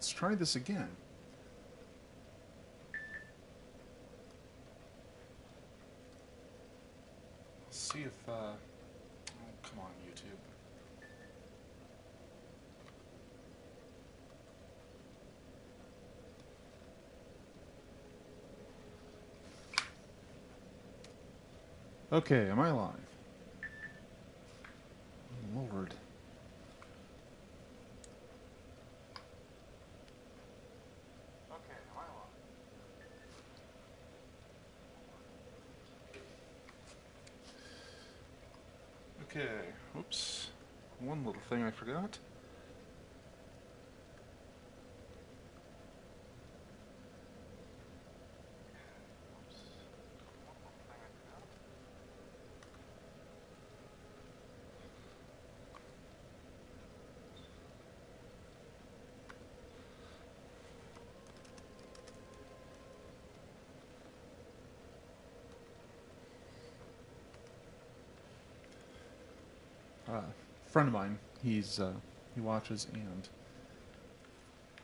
Let's try this again. Let's see if, oh, come on, YouTube. Okay, am I live? Lord. Okay, am I live? Okay, oops. One little thing I forgot. Friend of mine, he watches and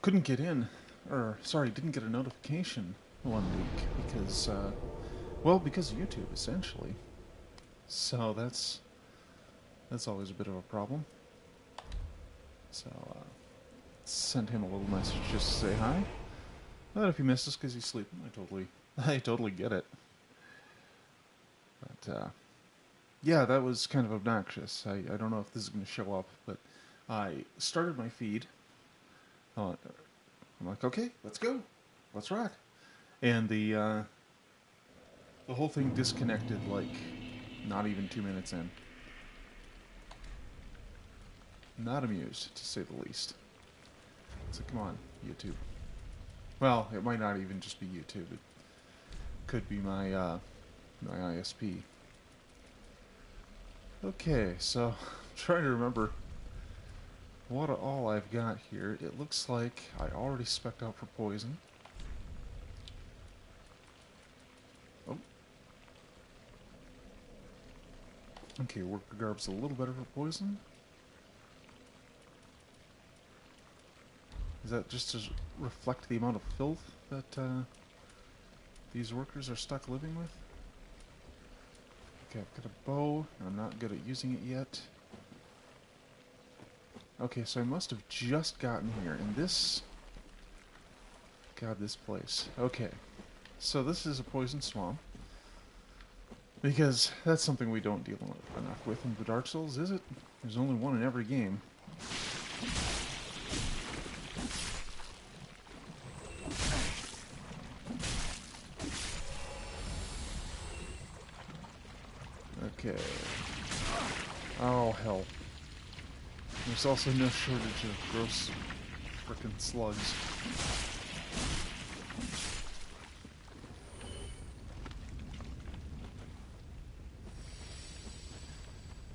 couldn't get in, or sorry, didn't get a notification one week because, well, because of YouTube essentially. So that's always a bit of a problem. So sent him a little message just to say hi. Not if he missed us because he's sleeping. I totally get it. But yeah, that was kind of obnoxious. I don't know if this is going to show up, but I started my feed. I'm like, okay, let's go, let's rock, and the whole thing disconnected like not even 2 minutes in. Not amused, to say the least. So come on, YouTube. Well, it might not even just be YouTube. It could be my my ISP. Okay, so I'm trying to remember what all I've got here. It looks like I already spec'd out for poison. Oh. Okay, worker garb's a little better for poison. Is that just to reflect the amount of filth that these workers are stuck living with? Okay, I've got a bow, and I'm not good at using it yet. Okay, so I must have just gotten here, and this... God, this place. Okay, so this is a poison swamp. Because that's something we don't deal enough with in the Dark Souls, is it? There's only one in every game. Okay. Oh, hell. There's also no shortage of gross frickin' slugs.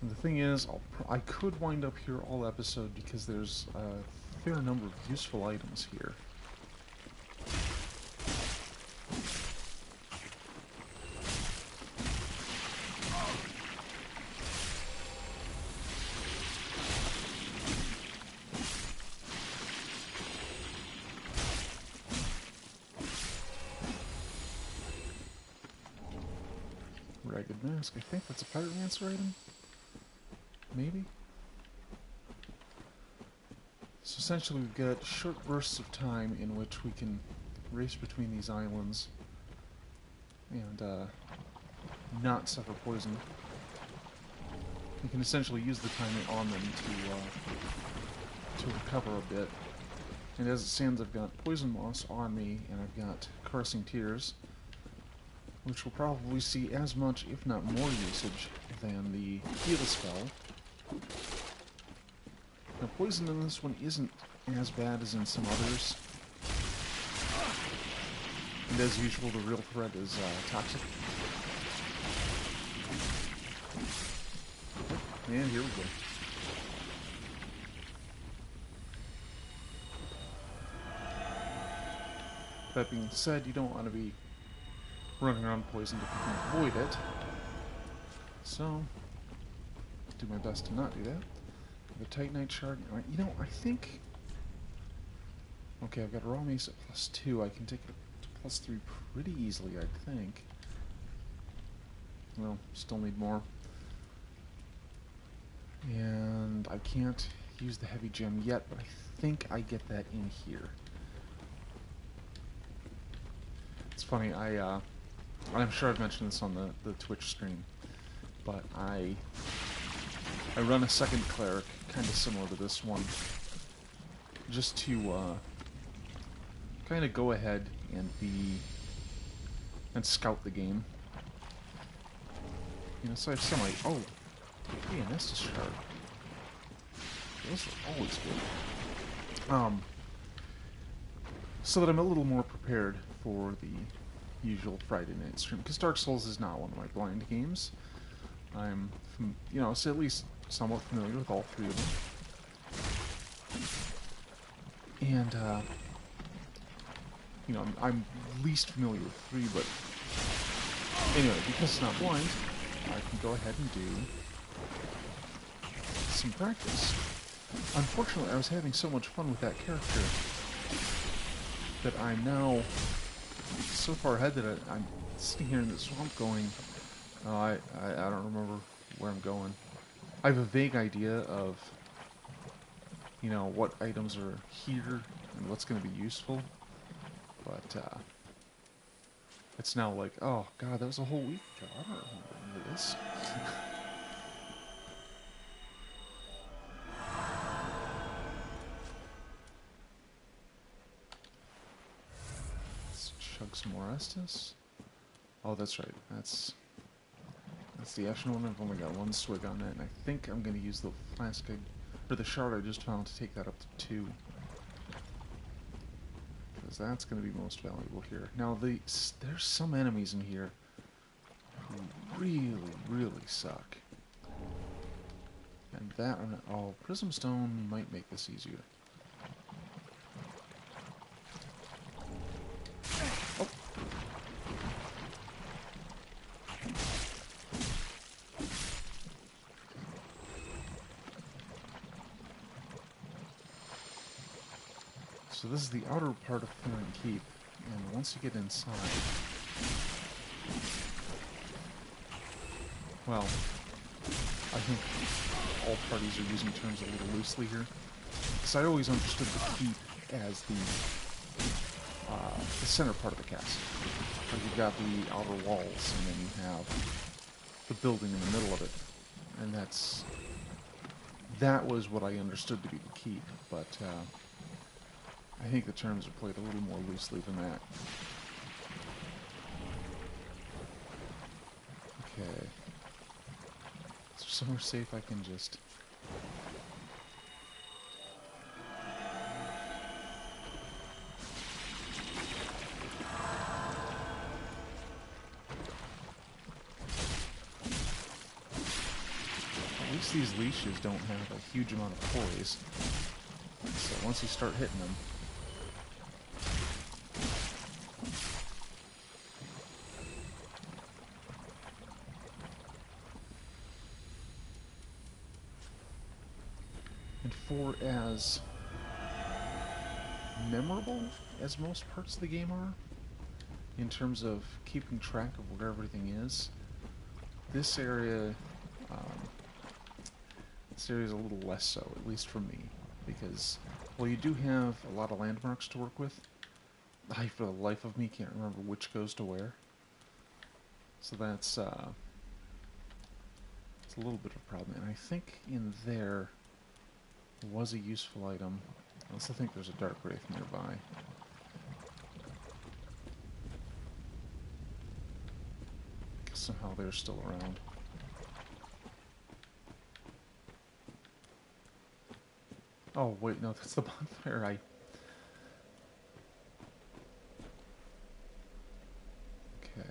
And the thing is, I could wind up here all episode because there's a fair number of useful items here. Ragged Mask. I think that's a Pyromancer item? Maybe? So essentially we've got short bursts of time in which we can race between these islands and not suffer poison. We can essentially use the time on them to recover a bit. And as it stands, I've got Poison Moss on me, and I've got Caressing Tears, which will probably see as much, if not more, usage than the Heal spell. Now, poison in this one isn't as bad as in some others. And as usual, the real threat is toxic. And here we go. That being said, you don't want to be running around poisoned if you can avoid it. So, do my best to not do that. The Titanite Shard, you know, I think Okay, I've got a raw mace at +2. I can take it to +3 pretty easily, I think. Well, still need more. And I can't use the heavy gem yet, but I think I get that in here. It's funny, I'm sure I've mentioned this on the Twitch stream, but I run a second cleric, kind of similar to this one, just to kind of go ahead and scout the game. You know, so I have some like, oh, hey, an Estus shard. Those are always good. So that I'm a little more prepared for the usual Friday night stream, because Dark Souls is not one of my blind games. I'm, you know, so at least somewhat familiar with all three of them. And, you know, I'm least familiar with 3, but anyway, because it's not blind, I can go ahead and do some practice. Unfortunately, I was having so much fun with that character that I'm now so far ahead that I'm sitting here in the swamp going, oh, I don't remember where I'm going. I have a vague idea of, you know, what items are here and what's going to be useful, but it's now like, oh god, that was a whole week ago. I don't remember any of this. Let's chug some more Estus. Oh, that's right. That's the Ashen one. I've only got 1 swig on that, and I think I'm going to use the flask or the shard I just found to take that up to 2. Because that's going to be most valuable here. Now, there's some enemies in here who really, really suck. And that, oh, Prism Stone might make this easier. Oh. So this is the outer part of Clearing Keep, and once you get inside, well, I think all parties are using terms a little loosely here, because I always understood the keep as the center part of the castle. Like you've got the outer walls, and then you have the building in the middle of it, and that was what I understood to be the keep, but I think the terms are played a little more loosely than that. Okay. Is there somewhere safe I can just... At least these leashes don't have a huge amount of poise. So once you start hitting them... And for as memorable as most parts of the game are, in terms of keeping track of where everything is, this area is a little less so, at least for me, because while you do have a lot of landmarks to work with, I, for the life of me, can't remember which goes to where. So that's it's a little bit of a problem, and I think in there was a useful item. I also think there's a Dark Wraith nearby. Somehow they're still around. Oh, wait, no, that's the bonfire. Okay.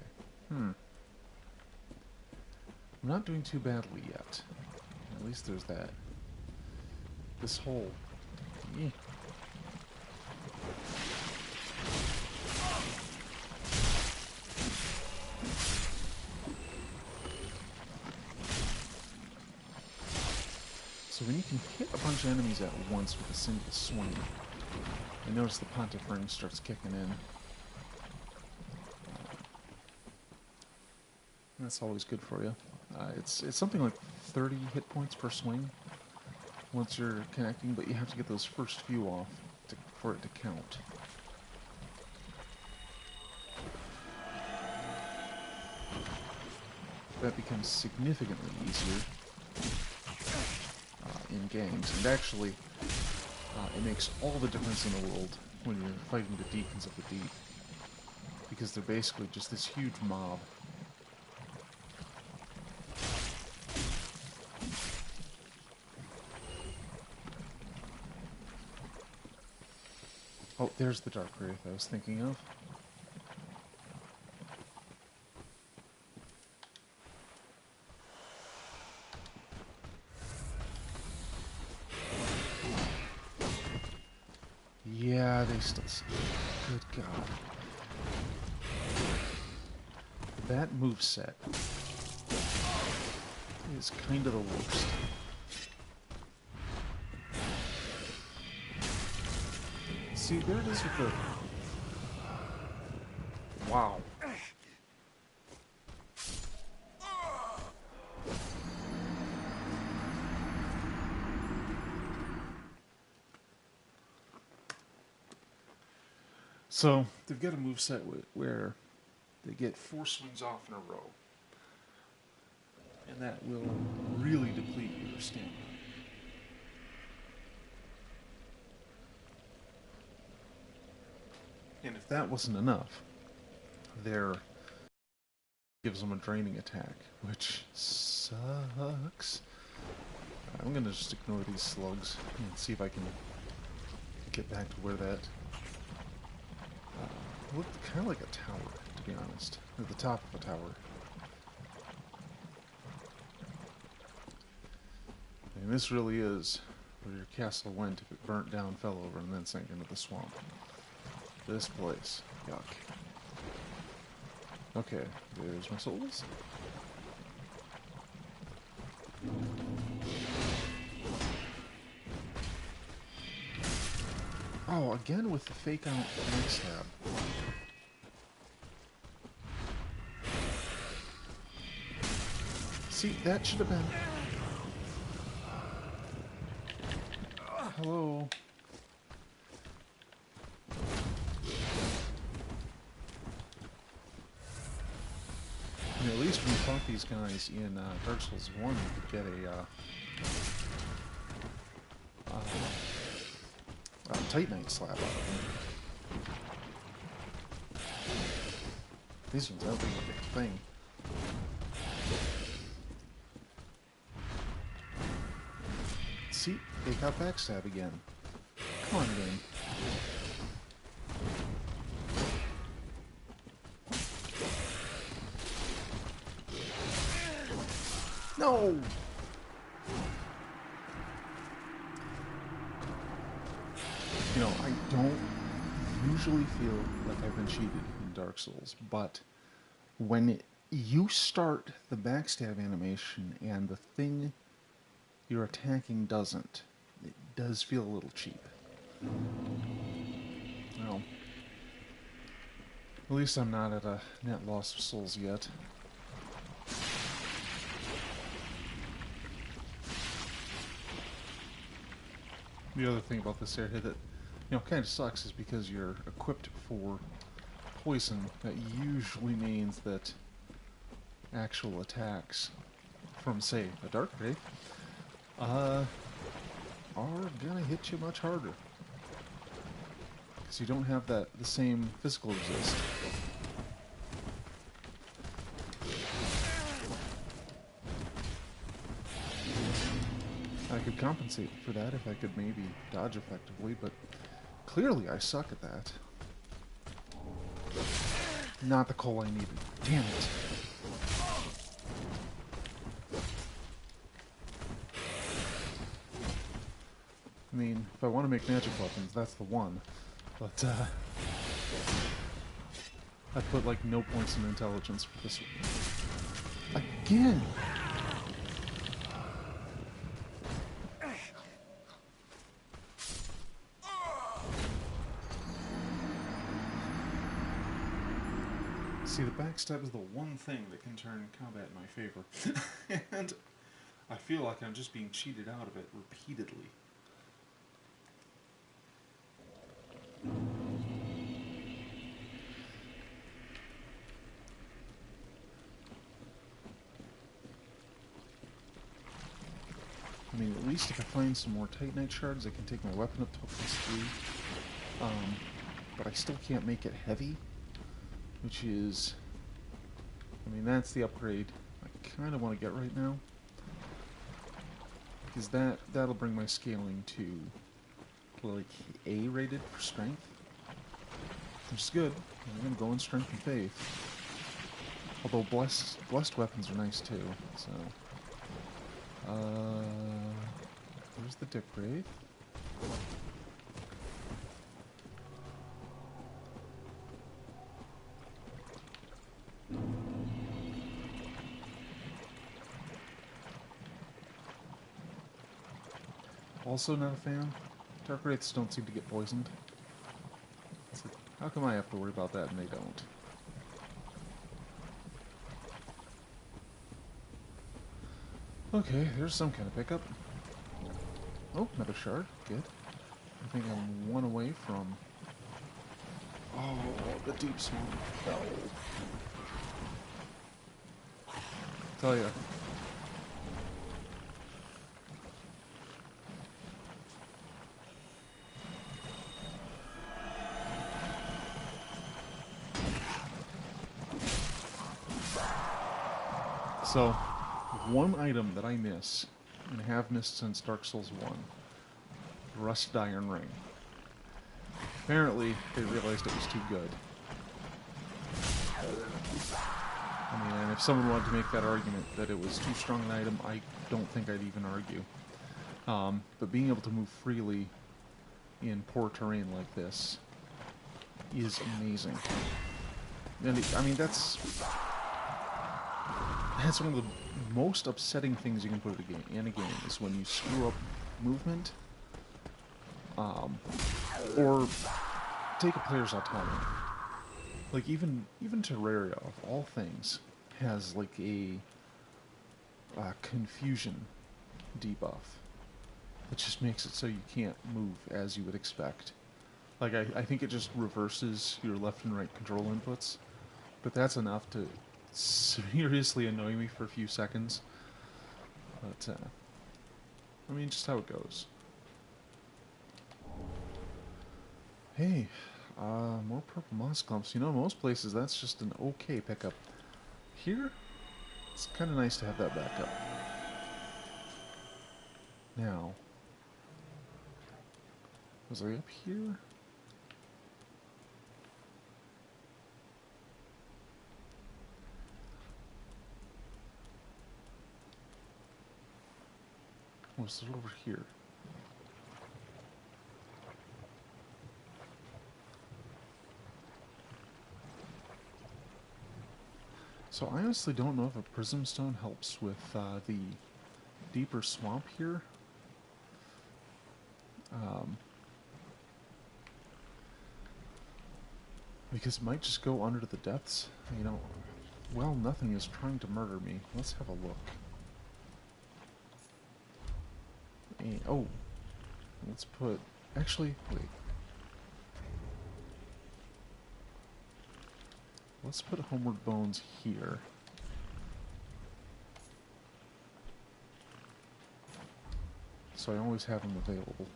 I'm not doing too badly yet. At least there's that. This hole. Yeah. So when you can hit a bunch of enemies at once with a single swing, I notice the Pontiff Ring starts kicking in. That's always good for you. It's something like 30 hit points per swing once you're connecting, but you have to get those first few off for it to count. That becomes significantly easier in games, and actually it makes all the difference in the world when you're fighting the Deacons of the Deep, because they're basically just this huge mob. Oh, there's the Dark Wraith I was thinking of. Yeah, they still... Good God. That moveset is kind of the worst. See, there it is with the... Wow. So, they've got a moveset where they get 4 swings off in a row. And that will really deplete your stamina. And if that wasn't enough, there gives them a draining attack, which sucks. I'm gonna just ignore these slugs and see if I can get back to where that looked kind of like a tower, to be honest. At the top of a tower. And this really is where your castle went if it burnt down, fell over, and then sank into the swamp. This place. Yuck. Okay, there's my souls. Oh, again with the fake out backstab. See, that should have been... Hello. I mean, at least when you fought these guys in Dark Souls 1, you could get a Titanite slab out of them. These ones, I don't think are a thing. See, they got backstab again. Come on, game. No! You know, I don't usually feel like I've been cheated in Dark Souls, but when you start the backstab animation and the thing you're attacking doesn't, it does feel a little cheap. Well, at least I'm not at a net loss of souls yet. The other thing about this area that, kind of sucks is because you're equipped for poison, that usually means that actual attacks from, say, a Dark Wraith are gonna hit you much harder. Because you don't have the same physical resist. I could compensate for that if I could maybe dodge effectively, but clearly I suck at that. Not the coal I needed. Damn it. I mean, if I want to make magic weapons, that's the one. But, I put, like, no points in intelligence for this one. Again! See, the backstab is the one thing that can turn combat in my favor. And I feel like I'm just being cheated out of it repeatedly. I mean, at least if I find some more Titanite shards, I can take my weapon up to a +3. But I still can't make it heavy, which is... I mean, that's the upgrade I kind of want to get right now. Because that'll bring my scaling to, like, A rated for strength. Which is good. I'm going to go in strength and faith. Although blessed weapons are nice too, so... There's the Dick Wraith. Also not a fan. Dark Wraiths don't seem to get poisoned. It's like, how come I have to worry about that and they don't? Okay, there's some kind of pickup. Oh, another shard. Good. I think I'm one away from... Oh, the deep swamp. No. Tell ya. So, one item that I miss, and have missed since Dark Souls 1, Rusted Iron Ring. Apparently, they realized it was too good. I mean, and if someone wanted to make that argument that it was too strong an item, I don't think I'd even argue. But being able to move freely in poor terrain like this is amazing. And I mean, that's one of the most upsetting things you can put in a game is when you screw up movement, or take a player's autonomy. Like even Terraria, of all things, has like a confusion debuff that just makes it so you can't move as you would expect. Like I think it just reverses your left and right control inputs, but that's enough to seriously annoy me for a few seconds. But I mean, just how it goes. Hey, more purple moss clumps. You know, most places that's just an okay pickup. Here, it's kind of nice to have that backup. Now, was I up here? Was it over here? So I honestly don't know if a prism stone helps with the deeper swamp here. Because it might just go under the depths. You know, well, nothing is trying to murder me. Let's have a look. And, oh, let's put... Actually, wait. Let's put Homeward Bones here. So I always have them available.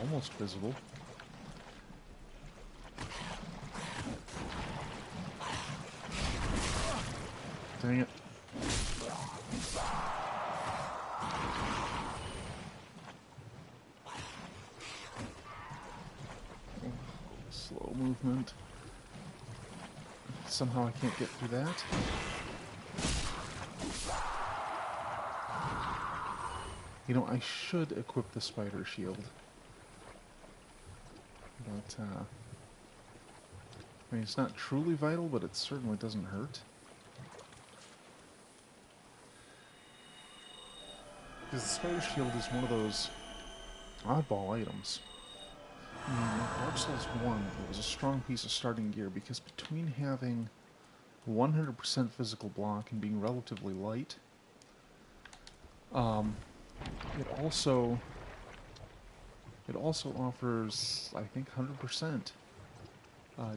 Almost visible. Dang it. Slow movement. Somehow I can't get through that. You know, I should equip the spider shield. But, I mean, it's not truly vital, but it certainly doesn't hurt. Because the Spider Shield is one of those oddball items. In Dark Souls 1, it was a strong piece of starting gear because between having 100% physical block and being relatively light, it also offers, I think, 100%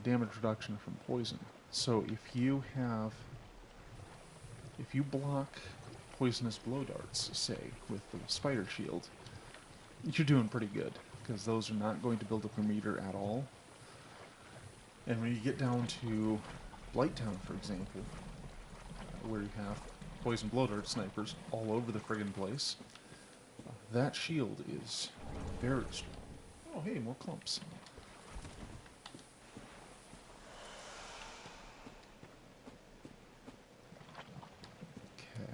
damage reduction from poison. So if you block poisonous blow darts, say, with the Spider Shield, you're doing pretty good, because those are not going to build up your meter at all. And when you get down to Blighttown, for example, where you have poison blow dart snipers all over the friggin' place, that shield is very strong. Oh, hey, more clumps. Okay.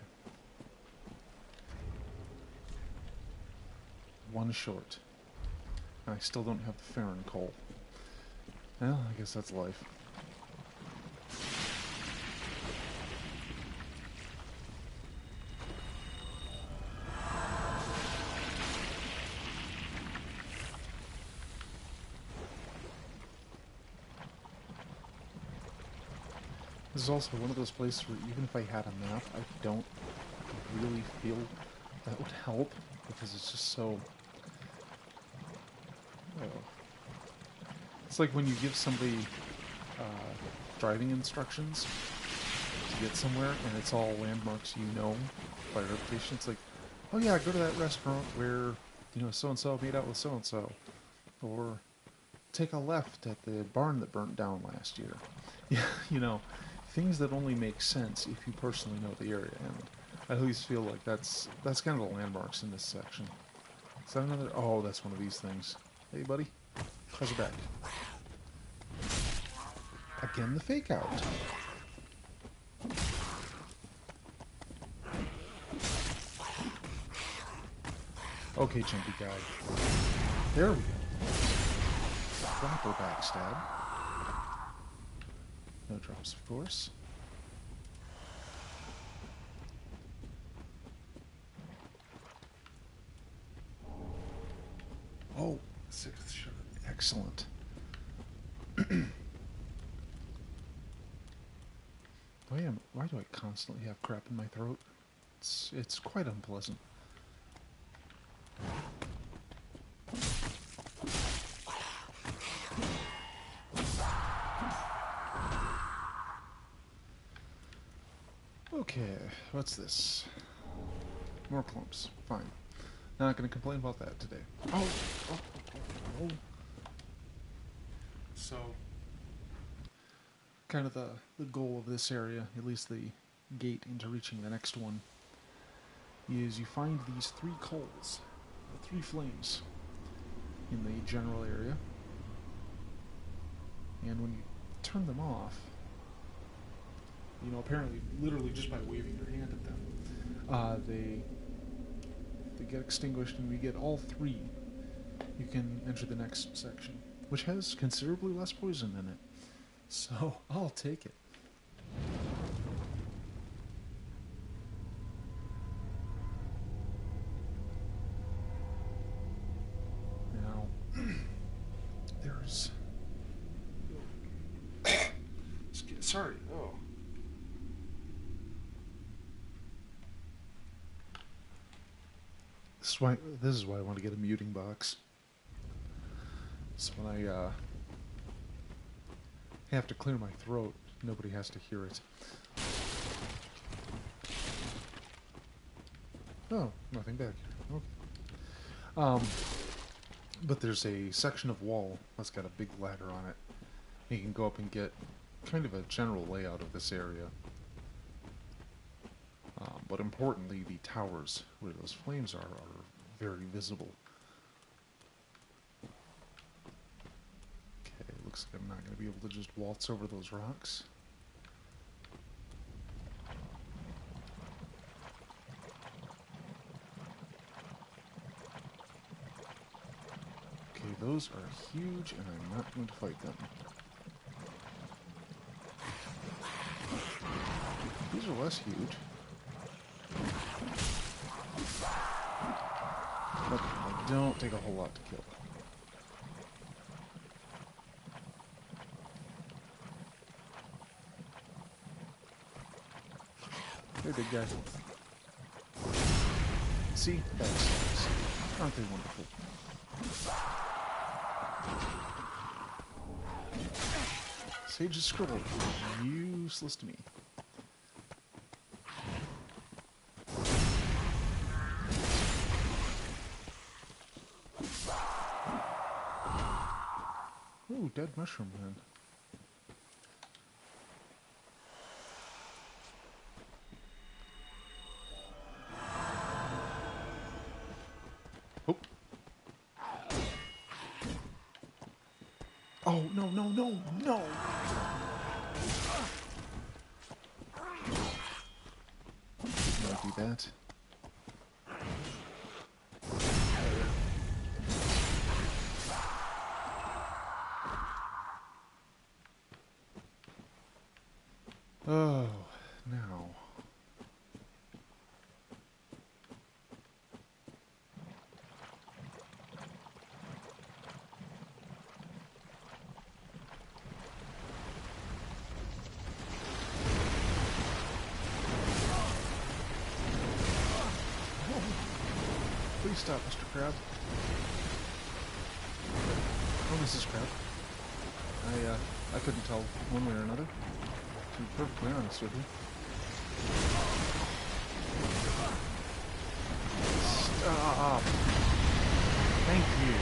One short. I still don't have the Farron coal. Well, I guess that's life. This is also one of those places where even if I had a map, I don't really feel that would help, because it's just so... Oh. It's like when you give somebody driving instructions to get somewhere, and it's all landmarks you know by reputation. It's like, oh yeah, go to that restaurant where, you know, so-and-so made out with so-and-so. Or take a left at the barn that burnt down last year. Yeah, you know, things that only make sense if you personally know the area. And I at least feel like that's kind of the landmarks in this section. Is that another? Oh, that's one of these things. Hey, buddy. How's your back? Again, the fake out. Okay, jumpy guy. There we go. Proper backstab. No drops, of course. Oh, sixth shot. Excellent. Why do I constantly have crap in my throat? It's quite unpleasant. Okay, what's this? More clumps. Fine. Not going to complain about that today. Oh. So, kind of the goal of this area, at least the gate into reaching the next one, is you find these 3 coals, 3 flames, in the general area, and when you turn them off, you know, apparently, literally just by waving your hand at them, they get extinguished, and we get all 3. You can enter the next section, which has considerably less poison in it. So, I'll take it. Now, there's... Sorry. Oh. This is why I want to get a muting box. So when I have to clear my throat, nobody has to hear it. Oh, nothing back here. Okay. But there's a section of wall that's got a big ladder on it. You can go up and get kind of a general layout of this area. But importantly, the towers where those flames are very visible. Okay, looks like I'm not going to be able to just waltz over those rocks. Okay, those are huge, and I'm not going to fight them. These are less huge. But they don't take a whole lot to kill. Hey, big guy. See? Backstabs. Aren't they wonderful? Sage's Scribble. Useless to me. Ooh, dead mushroom man. Oh. Oh, no, no, no, no! Don't do that. Oh, now. Please stop, Mr. Crab. Oh, Mrs. Crab. I couldn't tell one way or another. To be perfectly honest with you. Stop! Thank you.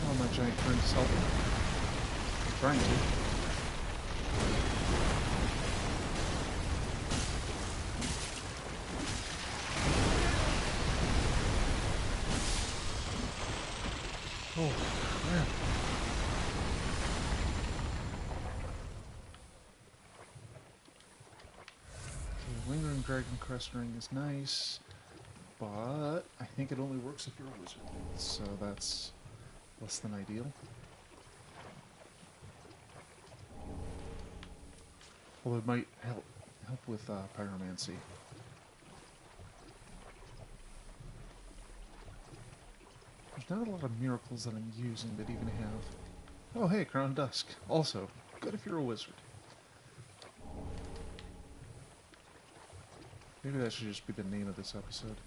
Oh, my giant friend is helping. Trying to. Oh, crap. Okay, Lingering Dragon Crest Ring is nice, but I think it only works if you're a wizard. So that's less than ideal. Although it might help with pyromancy. There's not a lot of miracles that I'm using that even have... Oh hey, Crown Dusk. Also, good if you're a wizard. Maybe that should just be the name of this episode.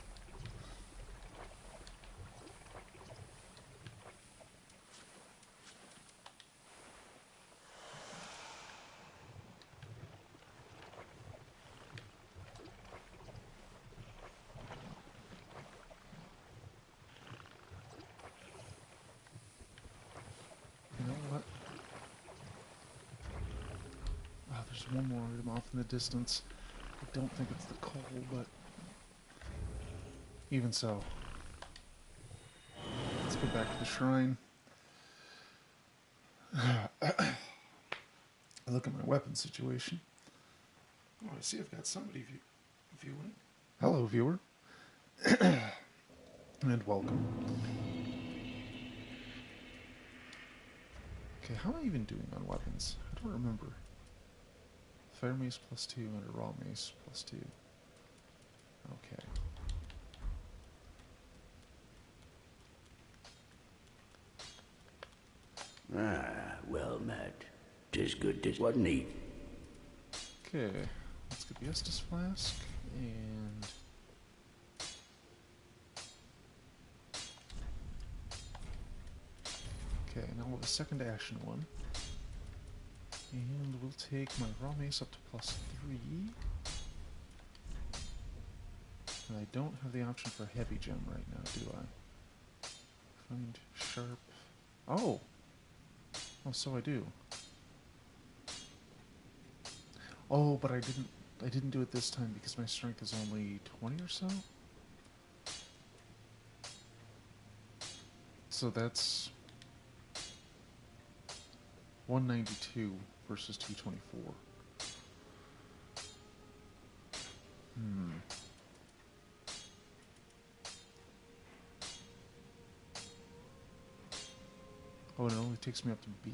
You know what? Oh, there's one more item off in the distance. I don't think it's the coal, but... Even so. Let's go back to the shrine. Look at my weapon situation. Oh, I see I've got somebody viewing. Hello, viewer. And welcome. Okay, how am I even doing on weapons? I don't remember. Fire mace +2 and a raw mace +2. Okay. Ah, well met. 'Tis good 'tis wasn't eat. Okay, let's get the Estus Flask, and... Okay, now we'll have a second ashen one. And we'll take my raw mace up to +3. And I don't have the option for heavy gem right now, do I? Find sharp... Oh! Oh, so I do. Oh, but I didn't do it this time because my strength is only 20 or so? So that's 192 versus 224. Oh, and it only takes me up to B.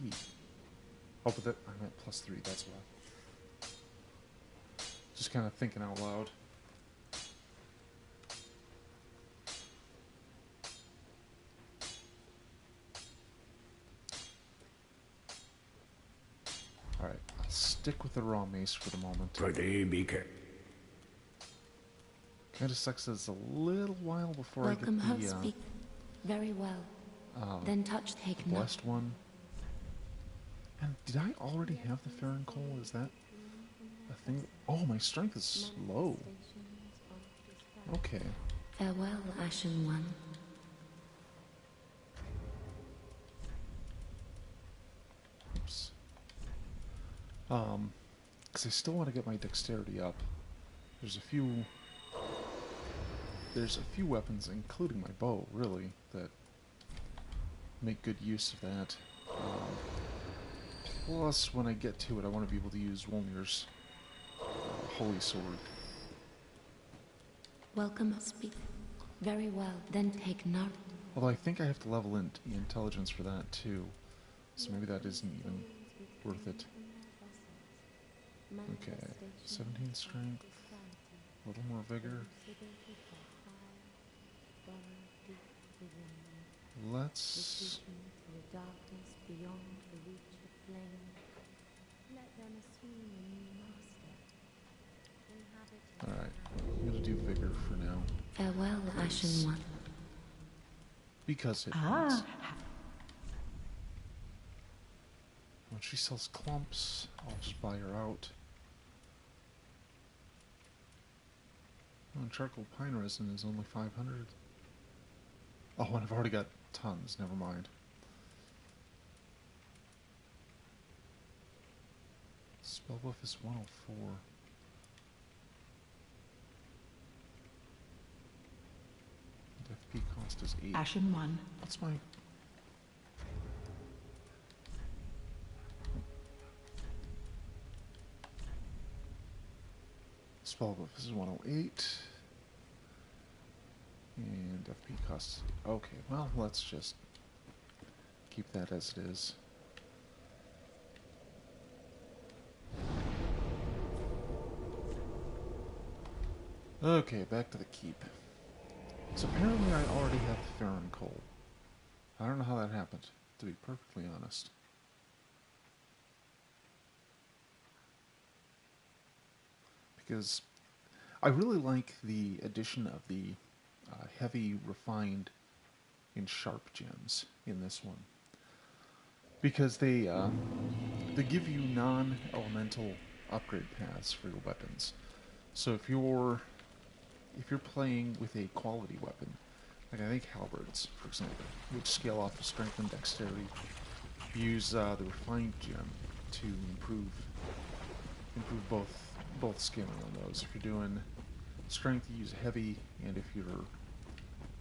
Oh, but that I'm at +3, that's why. Just kind of thinking out loud. Alright, I'll stick with the raw mace for the moment. Pretty be careful. Kinda sucks that it's a little while before Welcome, I get host. Speak very well. Then touch take not. blessed one. And did I already have the Farron Coal? Is that a thing? Oh, my strength is low. Okay. Farewell, Ashen One. Oops. Because I still want to get my dexterity up. There's a few weapons, including my bow, really, that make good use of that. Plus, when I get to it, I want to be able to use Wolmir's Holy Sword. Welcome, speak very well. Then take not. Although I think I have to level in intelligence for that, too. So maybe that isn't even worth it. Okay, 17 strength, a little more vigor. Let's... Alright, I'm gonna do vigor for now. Farewell, Ashen One. Because it points. When she sells clumps, I'll just buy her out. Oh, and charcoal pine resin is only 500. Oh, and I've already got tons, never mind. Spell buff is 104. And FP cost is 8. Ashen One. What's my... Spell buff is 108. And FP costs... Okay, well, let's just keep that as it is. Okay, back to the keep. So apparently I already have the Farron Coal. I don't know how that happened, to be perfectly honest. Because I really like the addition of the heavy, refined, and sharp gems in this one. Because they give you non-elemental upgrade paths for your weapons. So if you're playing with a quality weapon, like I think halberds, for example, which scale off of strength and dexterity, use the refined gem to improve both scaling on those. If you're doing strength, you use heavy, and if you're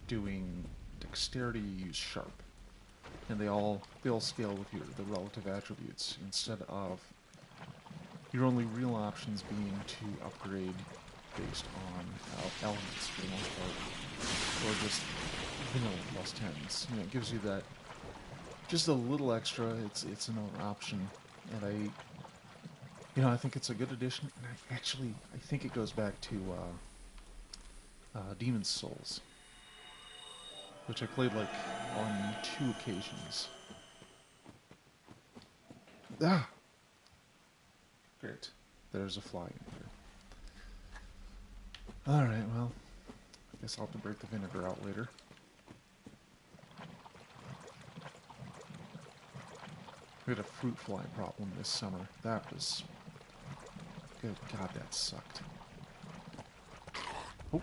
doing dexterity, you use sharp. And they all scale with the relative attributes, instead of your only real options being to upgrade based on elements for the most part, or just vanilla +10s. You know, it gives you that just a little extra. It's another option, and I think it's a good addition. And I think it goes back to Demon's Souls, which I played like on 2 occasions. Ah, great. There's a fly in here. Alright, well, I guess I'll have to break the vinegar out later. We had a fruit fly problem this summer. That was... Good God, that sucked. Oh.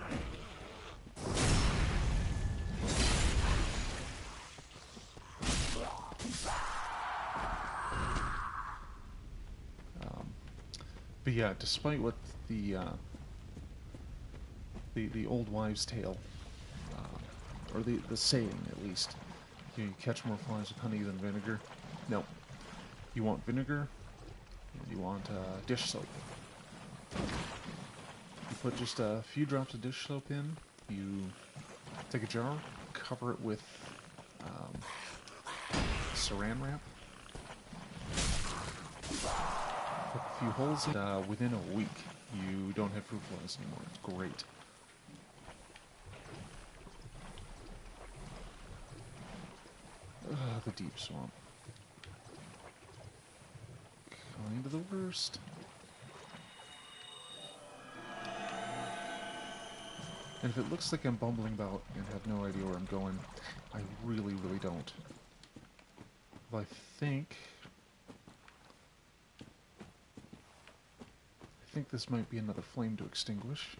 But yeah, despite what the old wives' tale, or the saying at least, you catch more flies with honey than vinegar. No, you want vinegar, and you want dish soap. You put just a few drops of dish soap in. You take a jar, cover it with saran wrap. Put a few holes in, within a week, you don't have fruit flies anymore. It's great. The deep swamp. Kind of the worst. And if it looks like I'm bumbling about and have no idea where I'm going, I really, really don't. Well, I think this might be another flame to extinguish.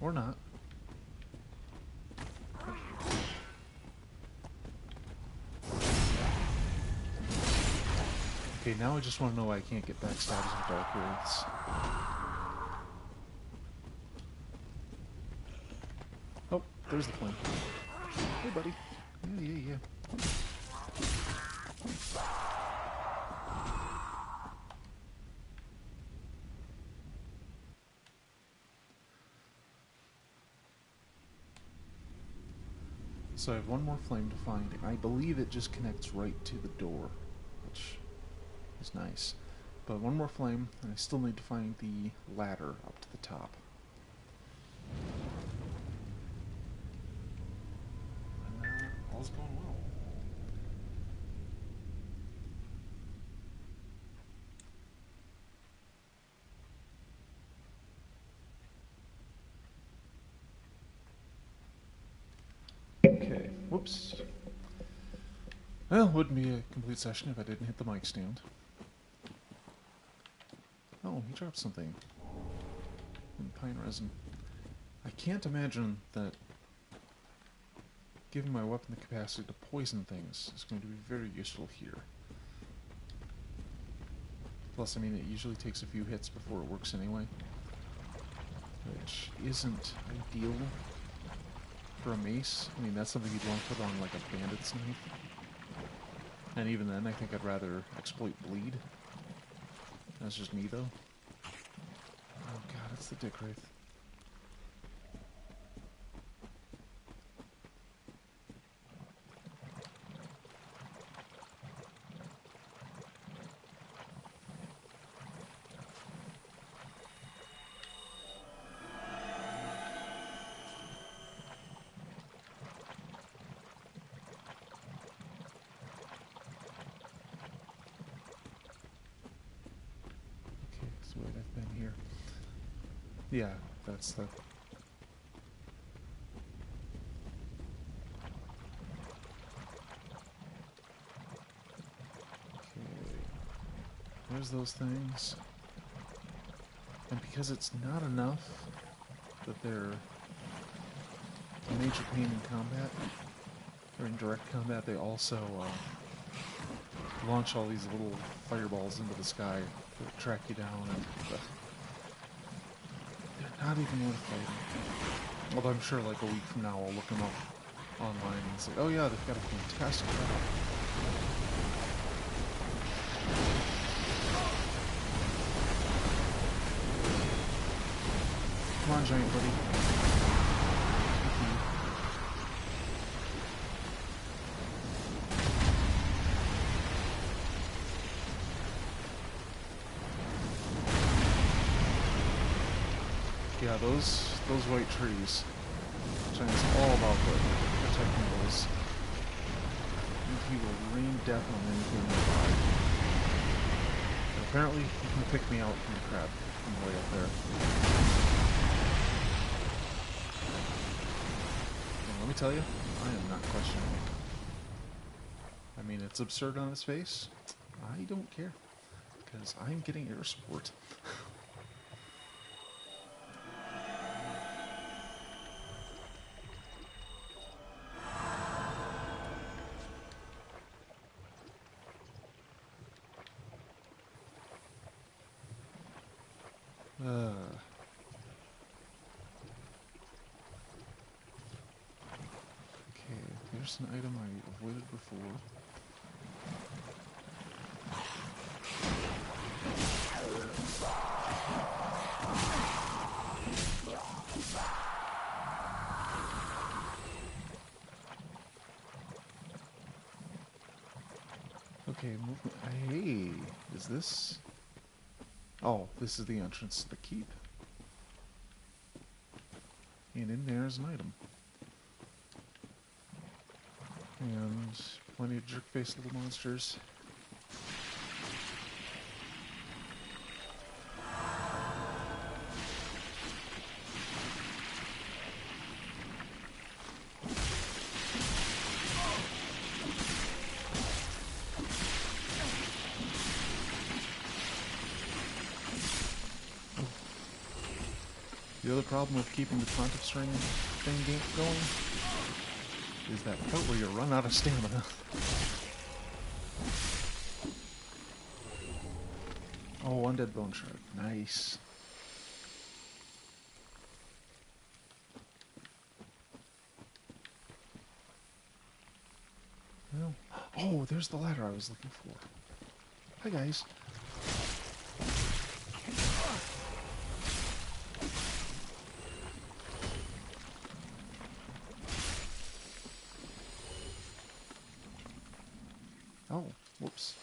Or not. Okay, now I just want to know why I can't get backstabs with Dark Wraiths. Oh, there's the flame. Hey, buddy. Yeah. So I have one more flame to find. I believe it just connects right to the door, which is nice. But one more flame, and I still need to find the ladder up to the top. And all's going well. Okay, whoops. Well, it wouldn't be a complete session if I didn't hit the mic stand. Oh, he dropped something. In pine resin. I can't imagine that giving my weapon the capacity to poison things is going to be very useful here. Plus, I mean, it usually takes a few hits before it works anyway. Which isn't ideal for a mace. I mean, that's something you'd want to put on like a bandit's knife. And even then, I think I'd rather exploit bleed. That's just me, though. Oh god, it's the Dick Wraith. Wait, I've been here. Yeah, that's the... Okay. There's those things. And because it's not enough that they're a major pain in combat, or in direct combat, they also launch all these little fireballs into the sky that track you down, and they're not even worth fighting. Although I'm sure like a week from now I'll look them up online and say, oh yeah, they've got a fantastic weapon. Come on, giant buddy. Yeah, those white trees. Giant's all about protecting those. And he will rain death on anything nearby. And apparently, he can pick me out from the crab from way up there. And let me tell you, I am not questioning it. I mean, it's absurd on its face. I don't care, because I'm getting air support. Okay, there's an item I avoided before. Okay, movement. Hey, is this? Oh, this is the entrance to the keep. And in there is an item. And plenty of jerk-faced little monsters. The other problem with keeping the Pontiff String thing going is that part where you run out of stamina. Oh, Undead Bone Shard. Nice. Well, oh, there's the ladder I was looking for. Hi, guys. Oh, whoops.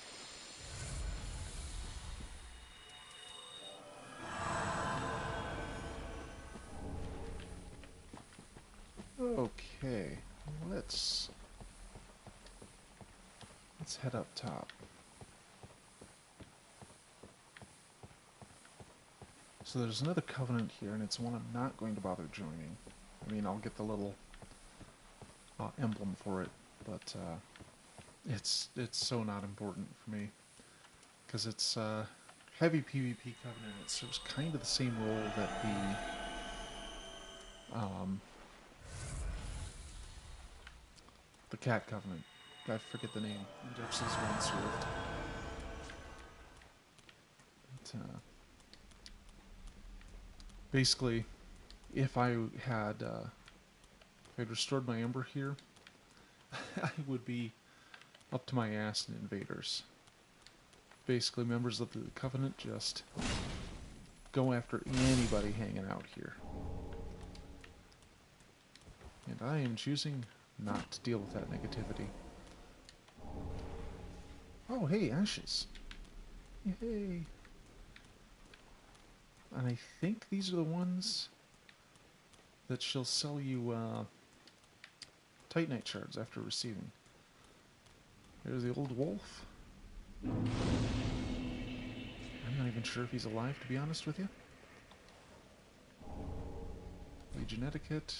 Okay, let's head up top. So there's another covenant here, and it's one I'm not going to bother joining. I mean, I'll get the little emblem for it, but it's so not important for me because it's heavy PvP covenant. It serves kind of the same role that the cat covenant. I forget the name. Duchess's one served. But, basically, if I had restored my ember here, I would be up to my ass in invaders. Basically, members of the Covenant just go after anybody hanging out here. And I am choosing not to deal with that negativity. Oh, hey, ashes. Yay. And I think these are the ones that she'll sell you Titanite shards after receiving. There's the old wolf. I'm not even sure if he's alive, to be honest with you. Legion etiquette.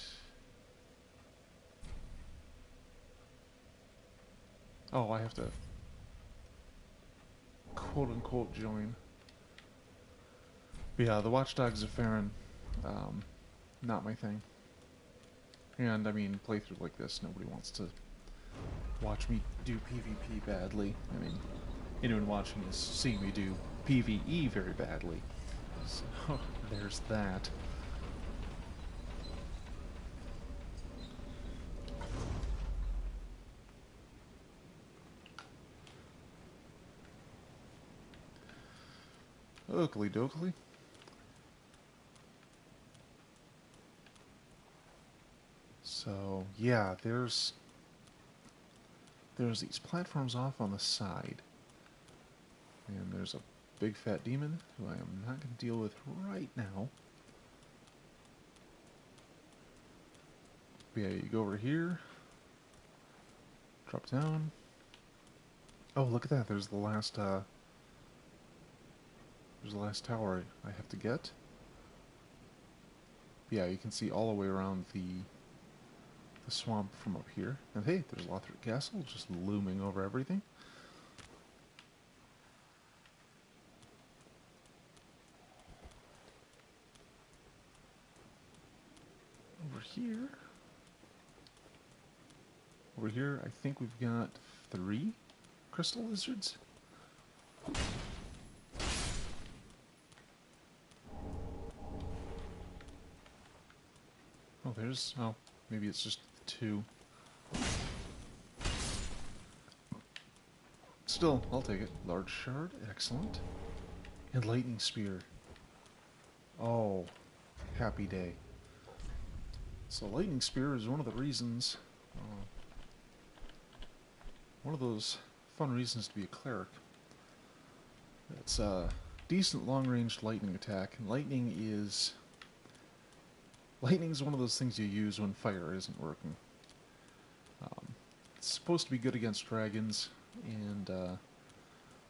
Oh, I have to quote-unquote join. But yeah, the Watchdogs of Farron, not my thing. And, I mean, playthrough like this, nobody wants to watch me do PvP badly. I mean, anyone watching is seeing me do PvE very badly. So, there's that. Oakley dokley. So, yeah, there's these platforms off on the side. And there's a big fat demon who I am not going to deal with right now. But yeah, you go over here. Drop down. Oh, look at that. There's the last tower I have to get. Yeah, you can see all the way around the swamp from up here. And hey, there's Lothric Castle just looming over everything. Over here, I think we've got 3 crystal lizards. Oh, maybe it's just 2. Still, I'll take it. Large shard, excellent. And lightning spear. Oh, happy day. So lightning spear is one of the reasons, one of those fun reasons to be a cleric. It's a decent long-range lightning attack, and lightning's one of those things you use when fire isn't working. It's supposed to be good against dragons, and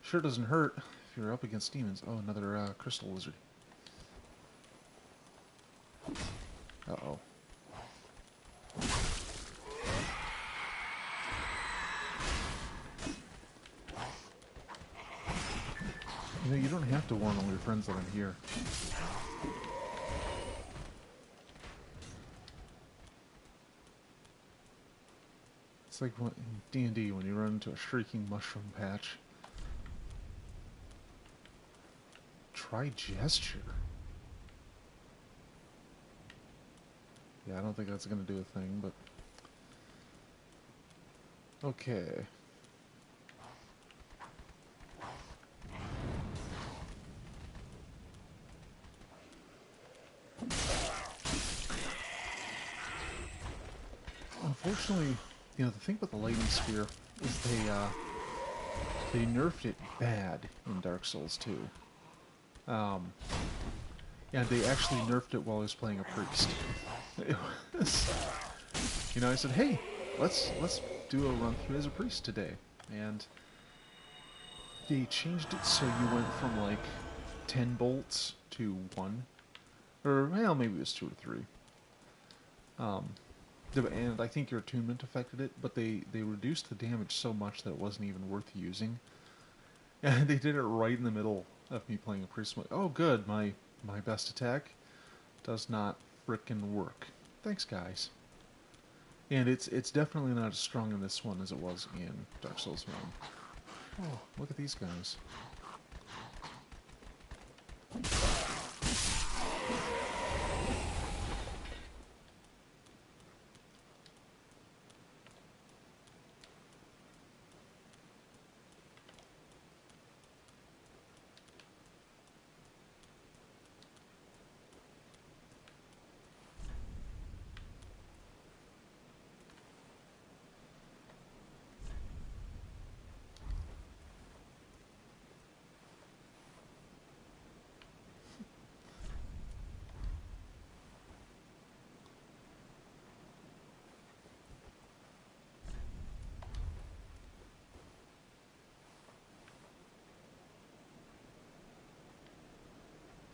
sure doesn't hurt if you're up against demons. Oh, another crystal lizard. Uh-oh. You know, you don't have to warn all your friends that I'm here. It's like in D&D when you run into a shrieking mushroom patch. Try gesture. Yeah, I don't think that's going to do a thing, but... Okay. Unfortunately, you know, the thing about the lightning spear is they nerfed it bad in Dark Souls 2. And they actually nerfed it while I was playing a priest. It was, you know, I said, hey, let's do a run through as a priest today, and they changed it so you went from like 10 bolts to 1, or well, maybe it was 2 or 3. And I think your attunement affected it, but they reduced the damage so much that it wasn't even worth using. And they did it right in the middle of me playing a priest. I'm like, oh good, my best attack does not frickin' work. Thanks, guys. And it's definitely not as strong in this one as it was in Dark Souls 1. Oh, look at these guys.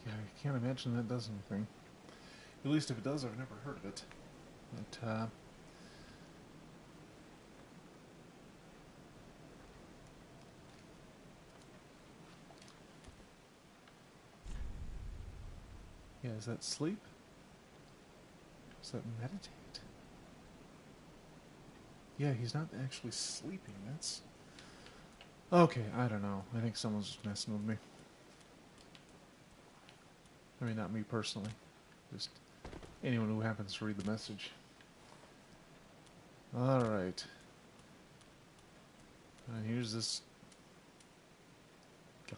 I can't imagine that does anything. At least if it does, I've never heard of it. But, yeah, is that sleep? Is that meditate? Yeah, he's not actually sleeping, that's... Okay, I don't know. I think someone's just messing with me. I mean, not me personally. Just anyone who happens to read the message. Alright. Here's this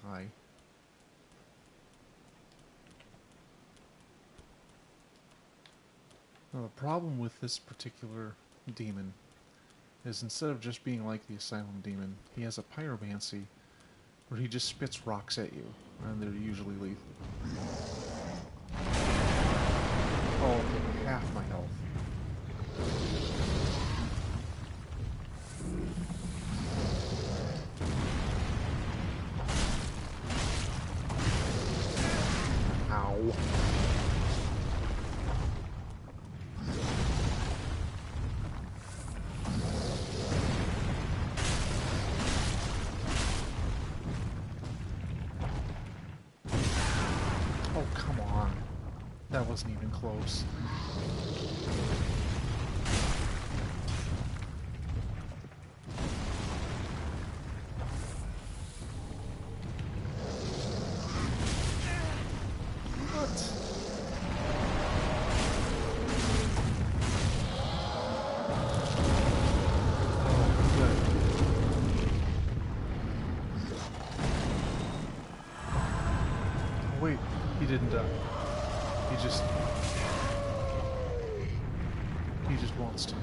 guy. Now, the problem with this particular demon is instead of just being like the Asylum demon, he has a pyromancy where he just spits rocks at you, and they're usually lethal. Oh, okay, half my health. Ow. Oh, come on. That wasn't even close. Wait, he didn't die. He just wants to.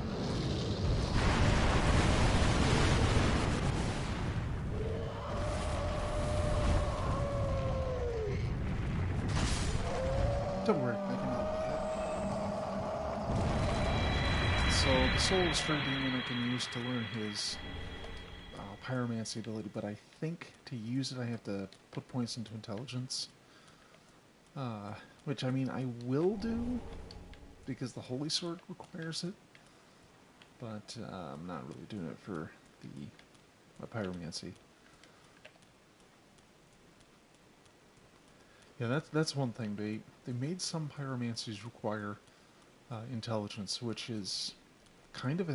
Don't worry, I can help with that. So the soul of Stray Demon I can use to learn his pyromancy ability, but I think to use it I have to put points into intelligence. Which, I mean, I will do, because the Holy Sword requires it, but I'm not really doing it for the pyromancy. Yeah, that's one thing. They made some pyromancies require intelligence, which is kind of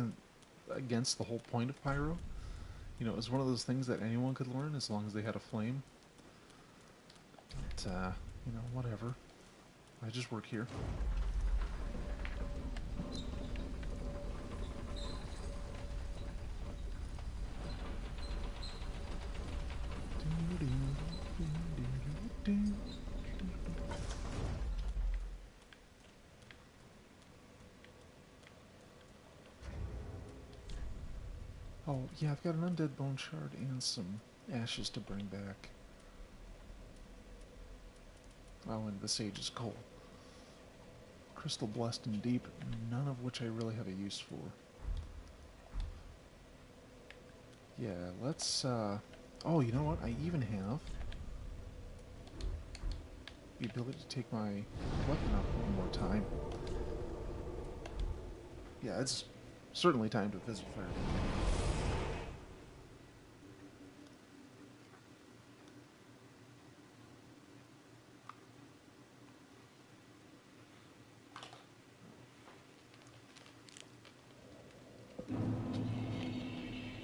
against the whole point of pyro. You know, it was one of those things that anyone could learn as long as they had a flame. But, you know, whatever. I just work here. Oh, yeah, I've got an undead bone shard and some ashes to bring back. Oh, and the sage's coal. Crystal blessed and deep, none of which I really have a use for. Yeah, let's, oh, you know what? I even have the ability to take my weapon up one more time. Yeah, it's certainly time to visit Fire.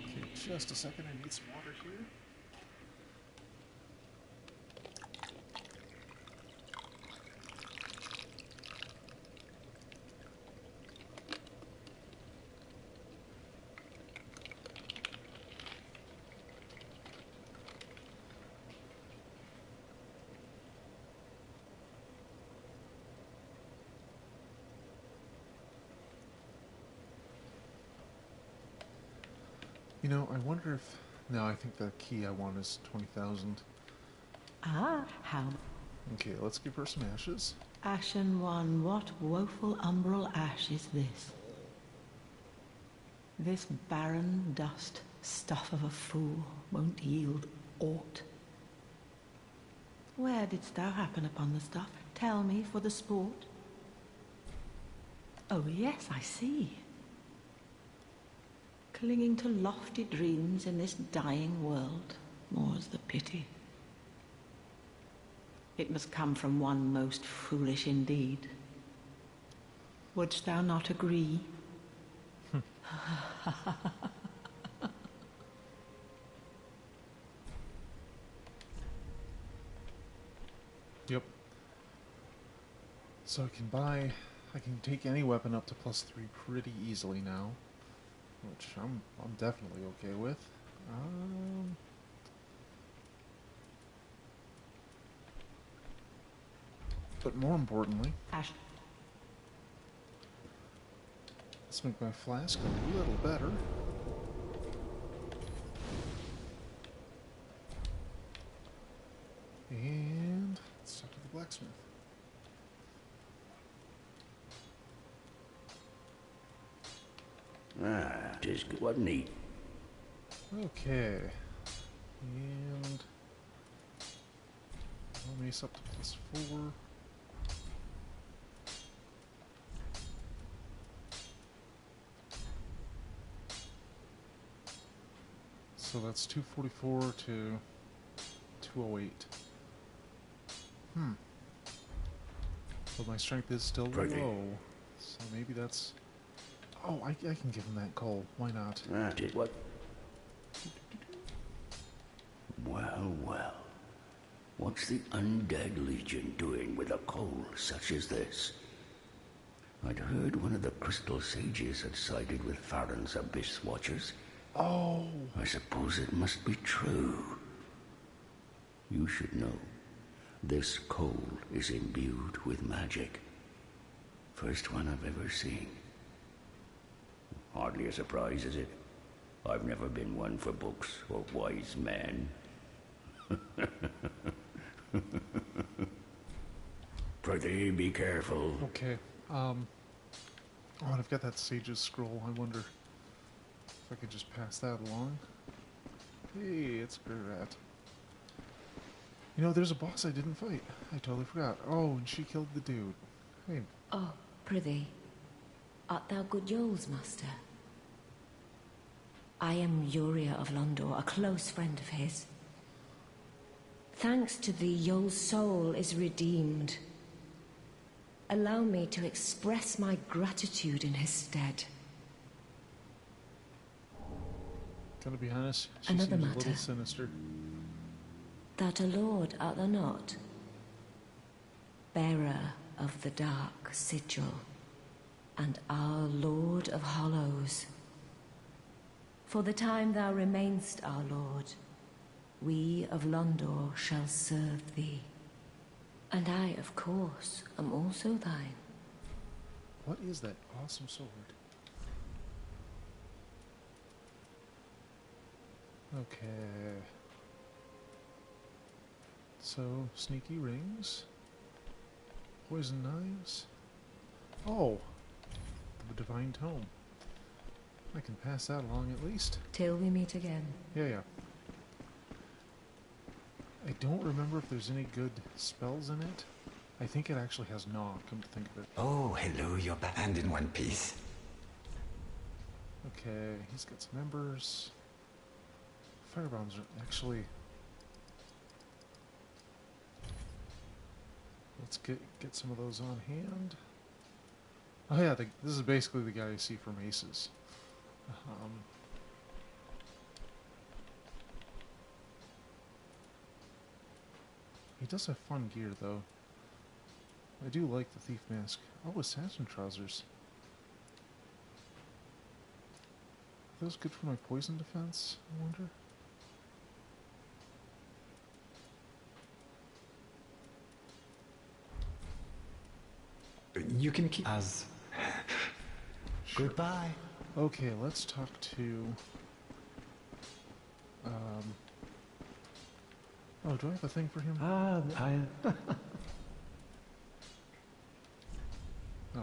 Okay, just a second, I need some water here. You know, I wonder if... No, I think the key I want is 20,000. Ah, how... Okay, let's give her some ashes. Ashen one, what woeful umbral ash is this? This barren dust, stuff of a fool, won't yield aught. Where didst thou happen upon the stuff? Tell me for the sport. Oh yes, I see. Clinging to lofty dreams in this dying world, more's the pity. It must come from one most foolish indeed. Wouldst thou not agree? Yep. So I can take any weapon up to +3 pretty easily now, which I'm definitely okay with. But more importantly, Ash. let's make my flask a little better. And let's talk to the blacksmith. Ah, 'tis good. What neat. Okay. And I'll mace up to +4. So that's 244 to 208. But my strength is still low. So maybe that's... Oh, I can give him that coal. Why not? Ah, 'tis what? Well, well. What's the Undead Legion doing with a coal such as this? I'd heard one of the Crystal Sages had sided with Farron's Abyss Watchers. Oh! I suppose it must be true. You should know. This coal is imbued with magic. First one I've ever seen. Hardly a surprise, is it? I've never been one for books or wise men. Prithee, be careful. Okay. Oh, and I've got that Sage's Scroll. I wonder if I could just pass that along. Hey, it's a bear rat. You know, there's a boss I didn't fight. I totally forgot. Oh, and she killed the dude. Hey. Oh, prithee, art thou good Yoel's master? I am Uria of Londor, a close friend of his. Thanks to thee, Yoel's soul is redeemed. Allow me to express my gratitude in his stead. Gonna be honest, she Another seems matter. a little sinister. That a lord art thou not? Bearer of the dark sigil, and our Lord of Hollows. For the time thou remainst our Lord, we of Londor shall serve thee. And I, of course, am also thine. What is that awesome sword? Okay. So, sneaky rings. Poison knives. Oh! The Divine Tome. I can pass that along at least. Till we meet again. Yeah. I don't remember if there's any good spells in it. I think it actually has Gnaw, come to think of it. Oh, hello, you're back and in one piece. Okay, he's got some embers. Firebombs are actually... Let's get some of those on hand. Oh yeah, this is basically the guy I see from Aces. He does have fun gear, though. I do like the thief mask. Oh, assassin trousers. Are those good for my poison defense, I wonder? You can keep as... Sure. Goodbye. Okay, let's talk to... Oh, do I have a thing for him? Oh,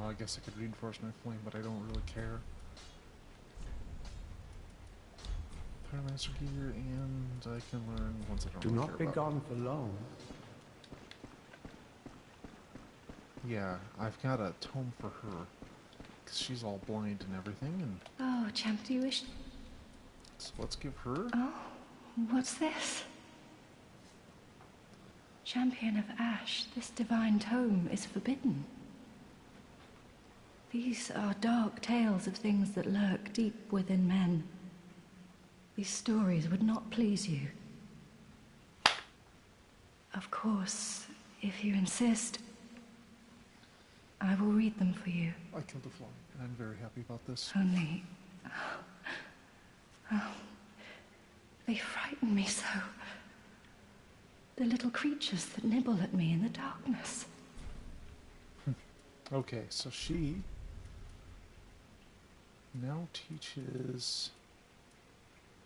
I guess I could reinforce my flame, but I don't really care. Pyromancer gear, and I can learn ones I don't Do really not care be about. gone for long. Yeah, I've got a tome for her. Because she's all blind and everything, and Oh, champ, do you wish... so let's give her... Oh, what's this? Champion of Ash, this divine tome is forbidden. These are dark tales of things that lurk deep within men. These stories would not please you. Of course, if you insist, I will read them for you. I killed a fly, and I'm very happy about this. Only... Oh, they frighten me so. The little creatures that nibble at me in the darkness. Okay, so she now teaches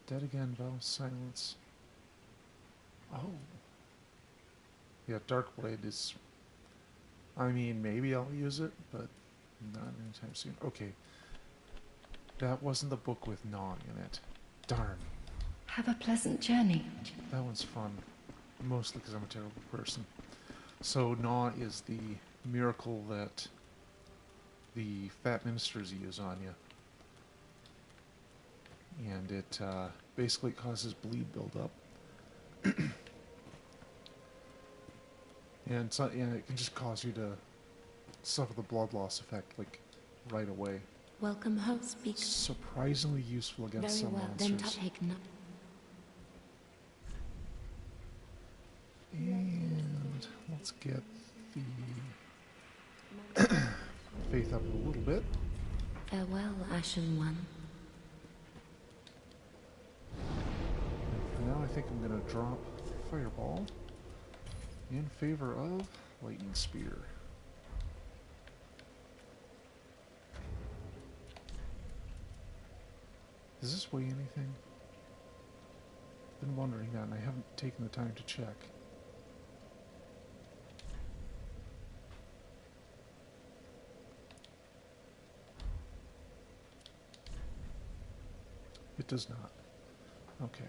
Dead Again, Vow of Silence. Oh. Yeah, Darkblade is... I mean, maybe I'll use it, but not anytime soon. Okay. That wasn't the book with Gnaw in it. Darn. Have a pleasant journey. That one's fun. Mostly because I'm a terrible person. So Gnaw is the miracle that the fat ministers use on you. And it basically causes bleed buildup. and it can just cause you to suffer the blood loss effect, like, right away. Welcome home, speak. Surprisingly useful against Very some well, then monsters. take no... And let's get the faith up a little bit. Farewell, Ashen One. And for now, I think I'm going to drop Fireball in favor of Lightning Spear. Does this weigh anything? I've been wondering that, and I haven't taken the time to check. It does not. Okay.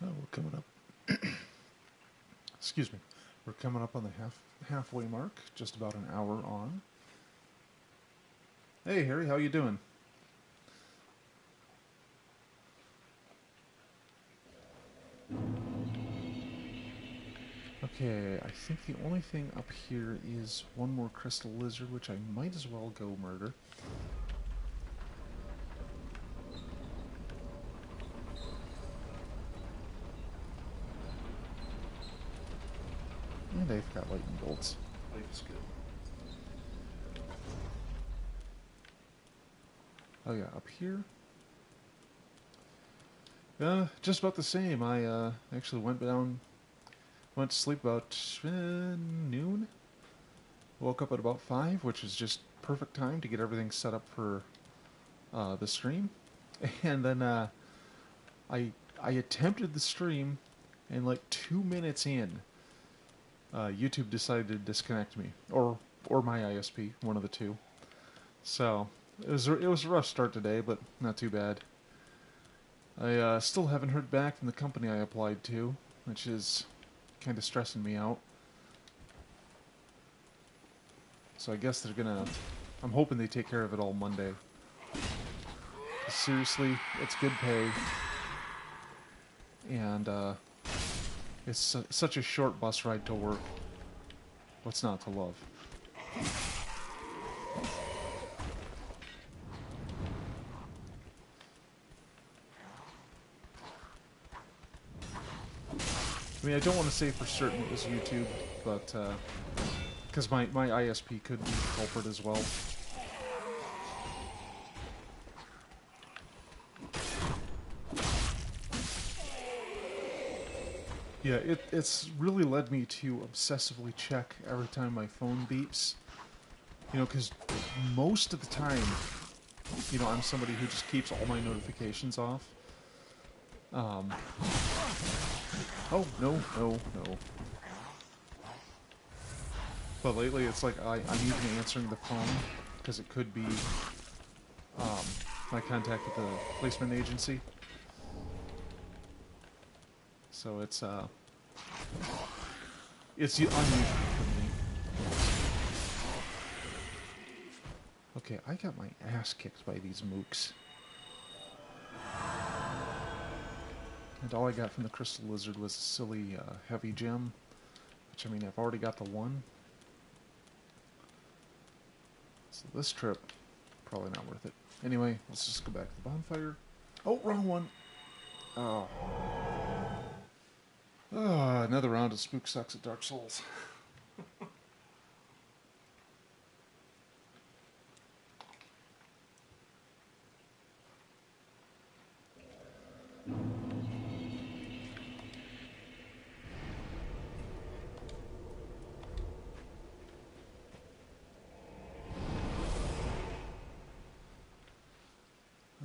Oh, we're coming up. Excuse me. We're coming up on the halfway mark, just about an hour on. Hey, Harry, how you doing? Okay, I think the only thing up here is one more crystal lizard, which I might as well go murder. And I've got lightning bolts. Life is good. Oh yeah, up here. Just about the same. I actually went to sleep about noon. Woke up at about 5, which is just perfect time to get everything set up for the stream. And then I attempted the stream, and like 2 minutes in, YouTube decided to disconnect me, or my ISP, one of the two. So it was a rough start today, but not too bad. I still haven't heard back from the company I applied to, which is kind of stressing me out. So I guess they're gonna... I'm hoping they take care of it all Monday. Seriously, it's good pay. And it's such a short bus ride to work. What's not to love? I mean, I don't want to say for certain it was YouTube, but because my ISP could be the culprit as well. Yeah, it's really led me to obsessively check every time my phone beeps. You know, because most of the time, you know, I'm somebody who just keeps all my notifications off. Oh, no. But lately it's like I'm even answering the phone, because it could be my contact with the placement agency. So it's unusual for me. Okay, I got my ass kicked by these mooks. And all I got from the crystal lizard was a silly heavy gem, which, I mean, I've already got the one. So this trip, probably not worth it. Anyway, let's just go back to the bonfire. Oh, wrong one. Oh. Oh, another round of Spook Sucks at Dark Souls.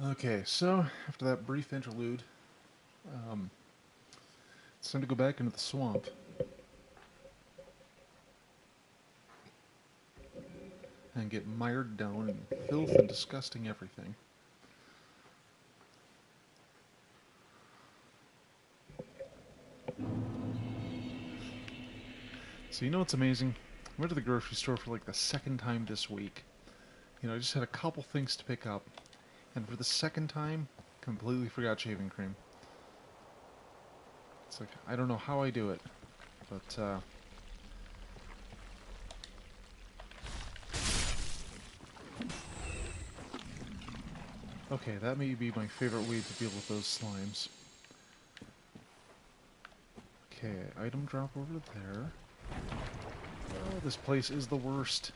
Okay, so after that brief interlude, it's time to go back into the swamp. And get mired down in filth and disgusting everything. So you know what's amazing? I went to the grocery store for like the second time this week. You know, I just had a couple things to pick up. And for the second time, completely forgot shaving cream. It's like, I don't know how I do it. But, okay, that may be my favorite way to deal with those slimes. Okay, item drop over there. Oh, this place is the worst.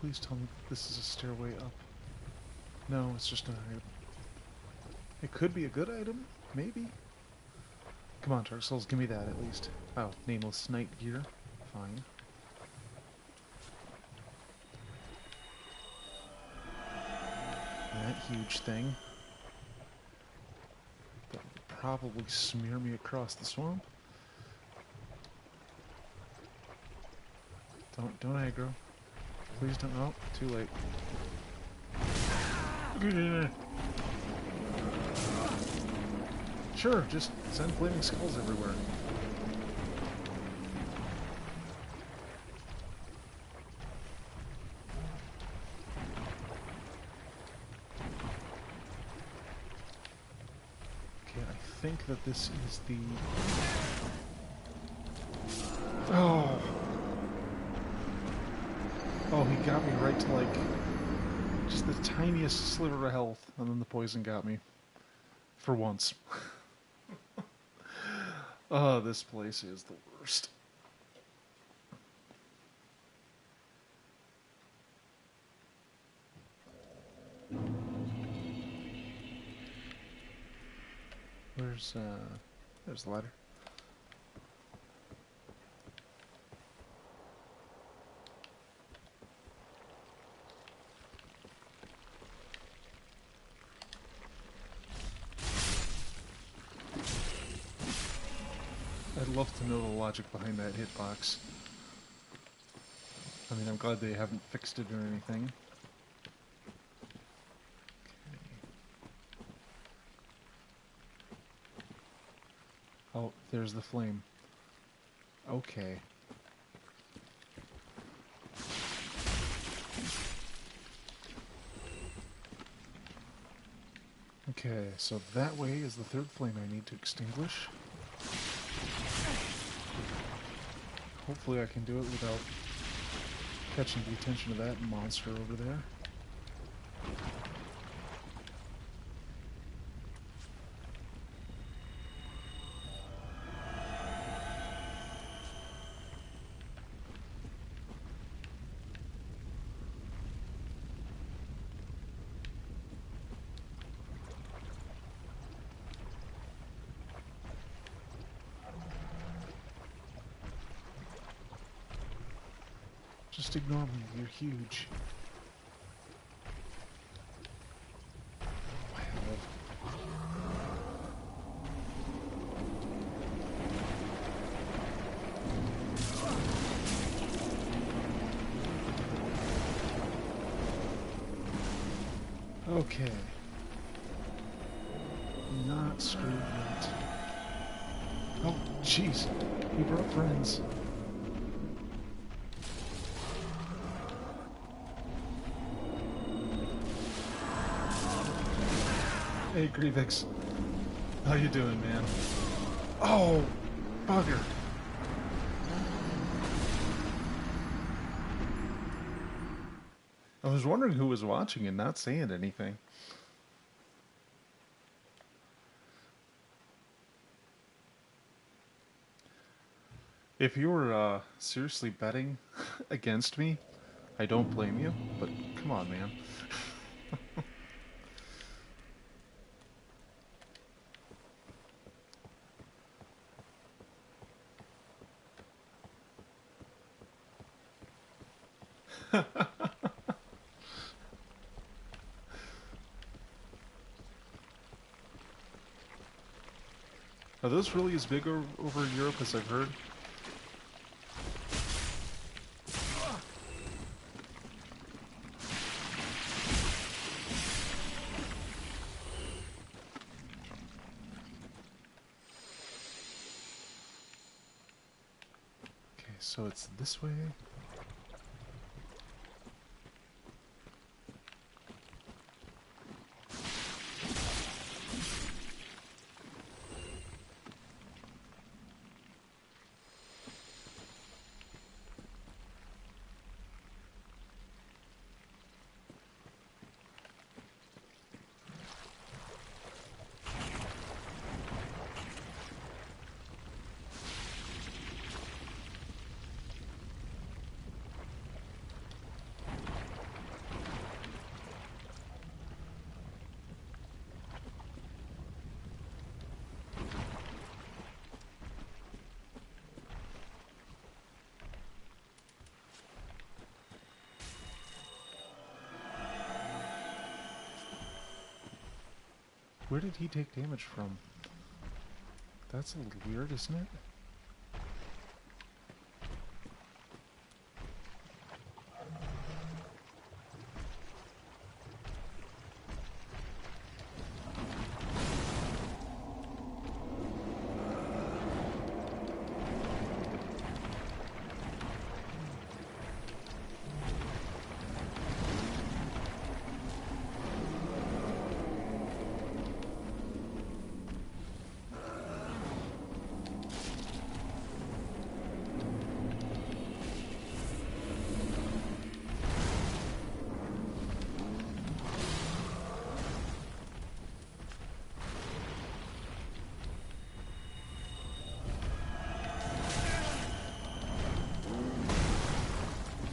Please tell me this is a stairway up. No, it's just an item. It could be a good item, maybe. Come on, Dark Souls, give me that at least. Oh, nameless knight gear. Fine. That huge thing. That would probably smear me across the swamp. Don't aggro. Please don't. Oh, too late. Sure, just send flaming skulls everywhere. Okay, I think that this is the... Oh! Oh, he got me right to, like, just the tiniest sliver of health, and then the poison got me. For once. Oh, this place is the worst. There's the ladder. I'd love to know the logic behind that hitbox. I mean, I'm glad they haven't fixed it or anything. Okay. Oh, there's the flame. Okay. Okay, so that way is the third flame I need to extinguish. Hopefully I can do it without catching the attention of that monster over there. Just ignore me, you're huge. Okay. Not screwed yet. Oh, jeez. He brought friends. Hey, Grievix. How you doing, man? Oh, bugger. I was wondering who was watching and not saying anything. If you were seriously betting against me, I don't blame you, but come on, man. Are those really as big over in Europe as I've heard? Okay, so it's this way. where did he take damage from? That's a little weird, isn't it?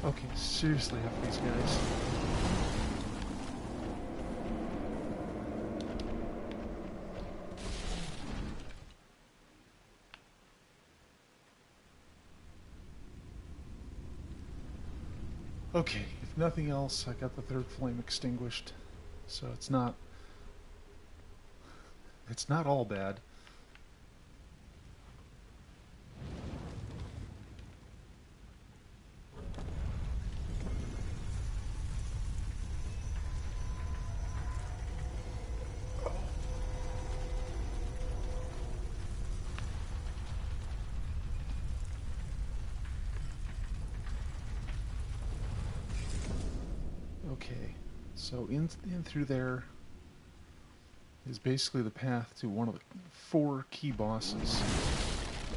Okay, seriously, F these guys. Okay, if nothing else, I got the third flame extinguished, so it's not all bad. Okay, so in through there is basically the path to one of the 4 key bosses.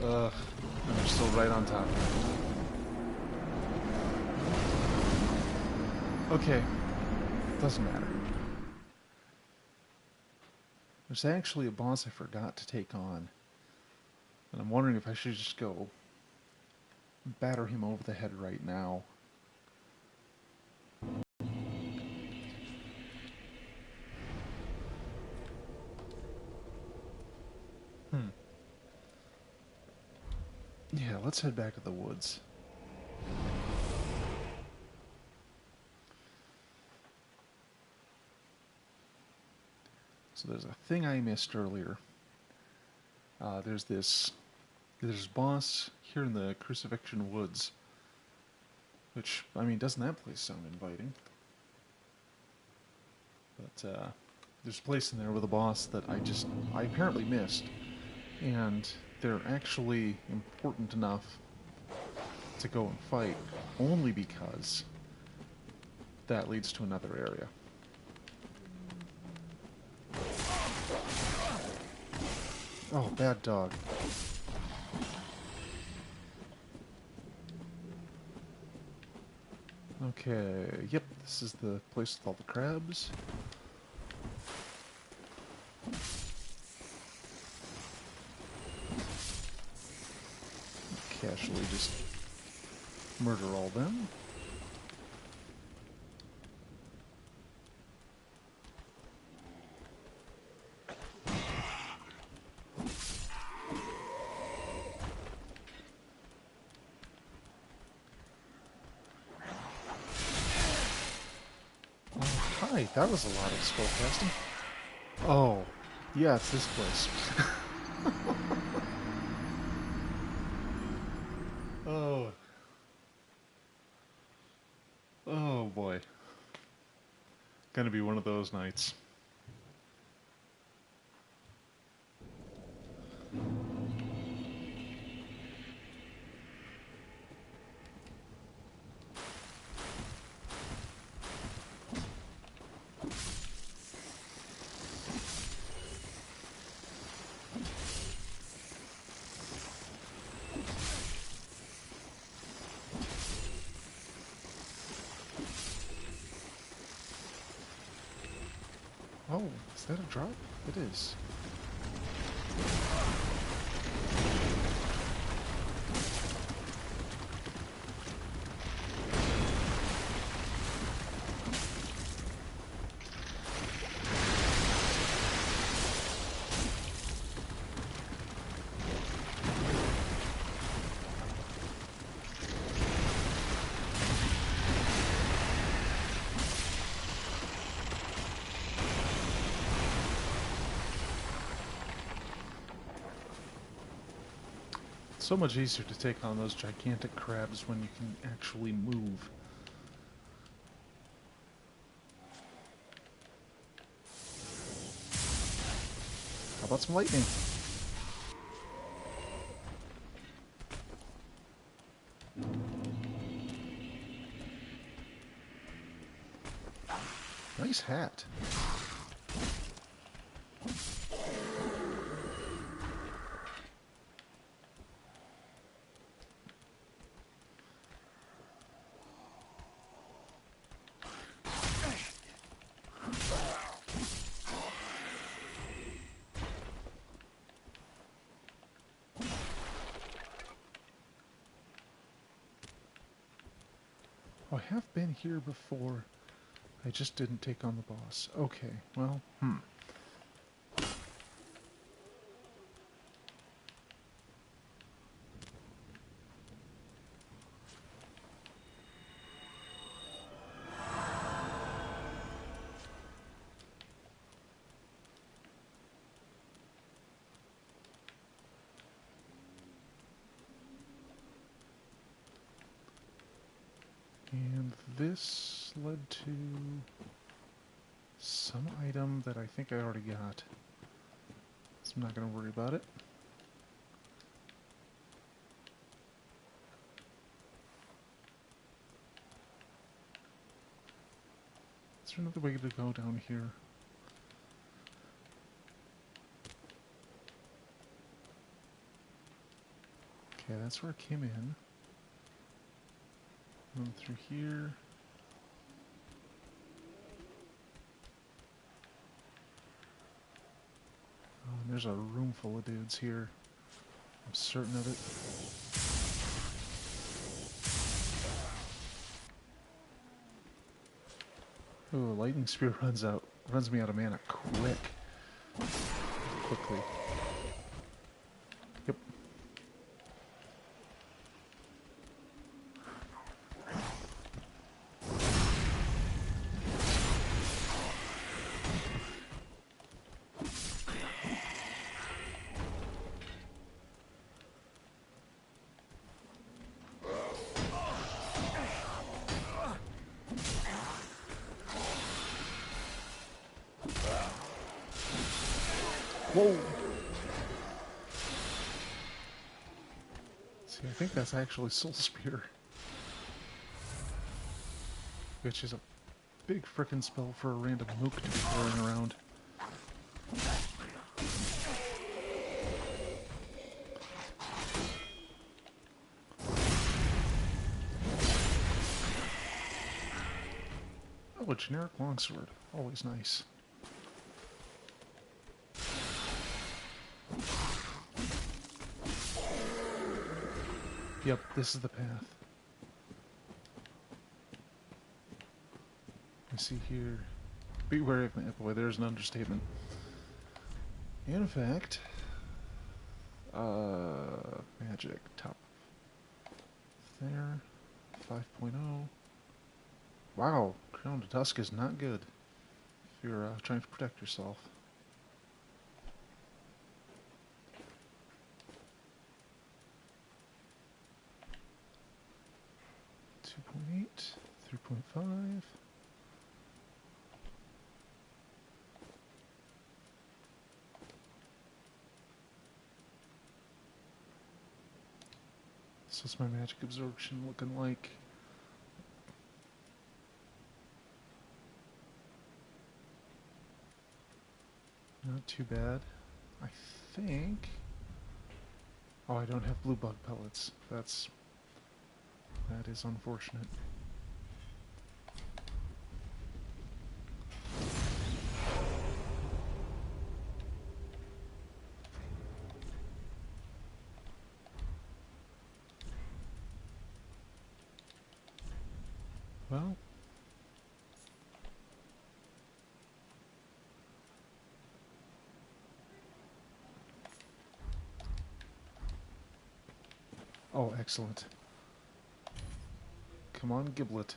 Ugh, and they're still right on top of it. Okay, doesn't matter. There's actually a boss I forgot to take on, and I'm wondering if I should just go batter him over the head right now. Yeah, let's head back to the woods. So there's a thing I missed earlier. There's boss here in the Crucifixion Woods, which, I mean, doesn't that place sound inviting? But there's a place in there with a boss that I apparently missed, and they're actually important enough to go and fight, only because that leads to another area. Oh, bad dog. Okay, yep, this is the place with all the crabs. Casually just murder all them. Oh, hi, that was a lot of spellcasting. Oh, yeah, it's this place. Oh. Oh boy. Gonna be one of those nights. Oh, is that a drop? It is. So much easier to take on those gigantic crabs when you can actually move. How about some lightning? Nice hat. Oh, I have been here before. I just didn't take on the boss. Okay, well, And this led to some item that I think I already got. So I'm not going to worry about it. Is there another way to go down here? Okay, that's where I came in. Going through here. Oh, and there's a room full of dudes here. I'm certain of it. Oh, lightning spear runs me out of mana quickly. Yep. Whoa! See, I think that's actually Soul Spear. Which is a big frickin' spell for a random mook to be throwing around. Oh, a generic longsword. Always nice. Yep, this is the path. I see here. Be wary of the boy, there's an understatement. In fact, magic top there, 5.0. Wow, Crown to Tusk is not good if you're trying to protect yourself. .8, 3.5. So what's my magic absorption looking like? Not too bad. I think... Oh, I don't have blue bug pellets. That is unfortunate. Well... Oh, excellent. Come on, Giblet.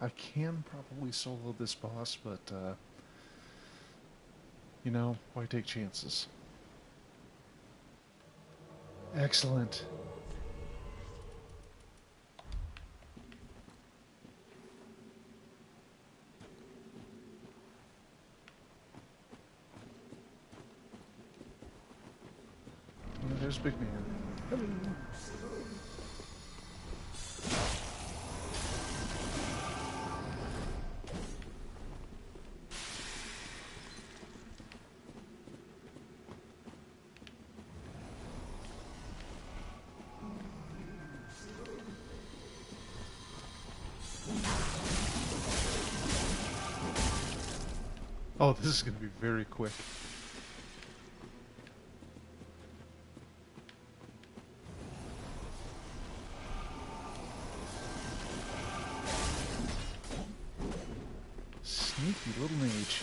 I can probably solo this boss, but, you know, why take chances? Excellent. Yeah, there's Big Man. Hello. Oh, this is going to be very quick. Sneaky little mage.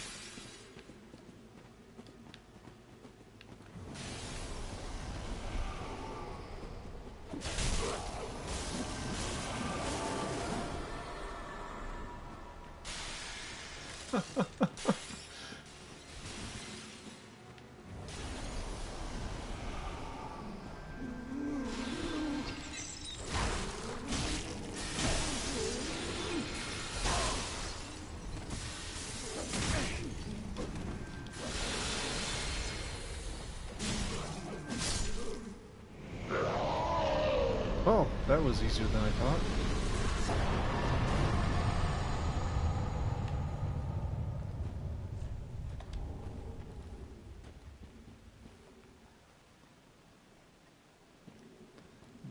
Oh, that was easier than I thought.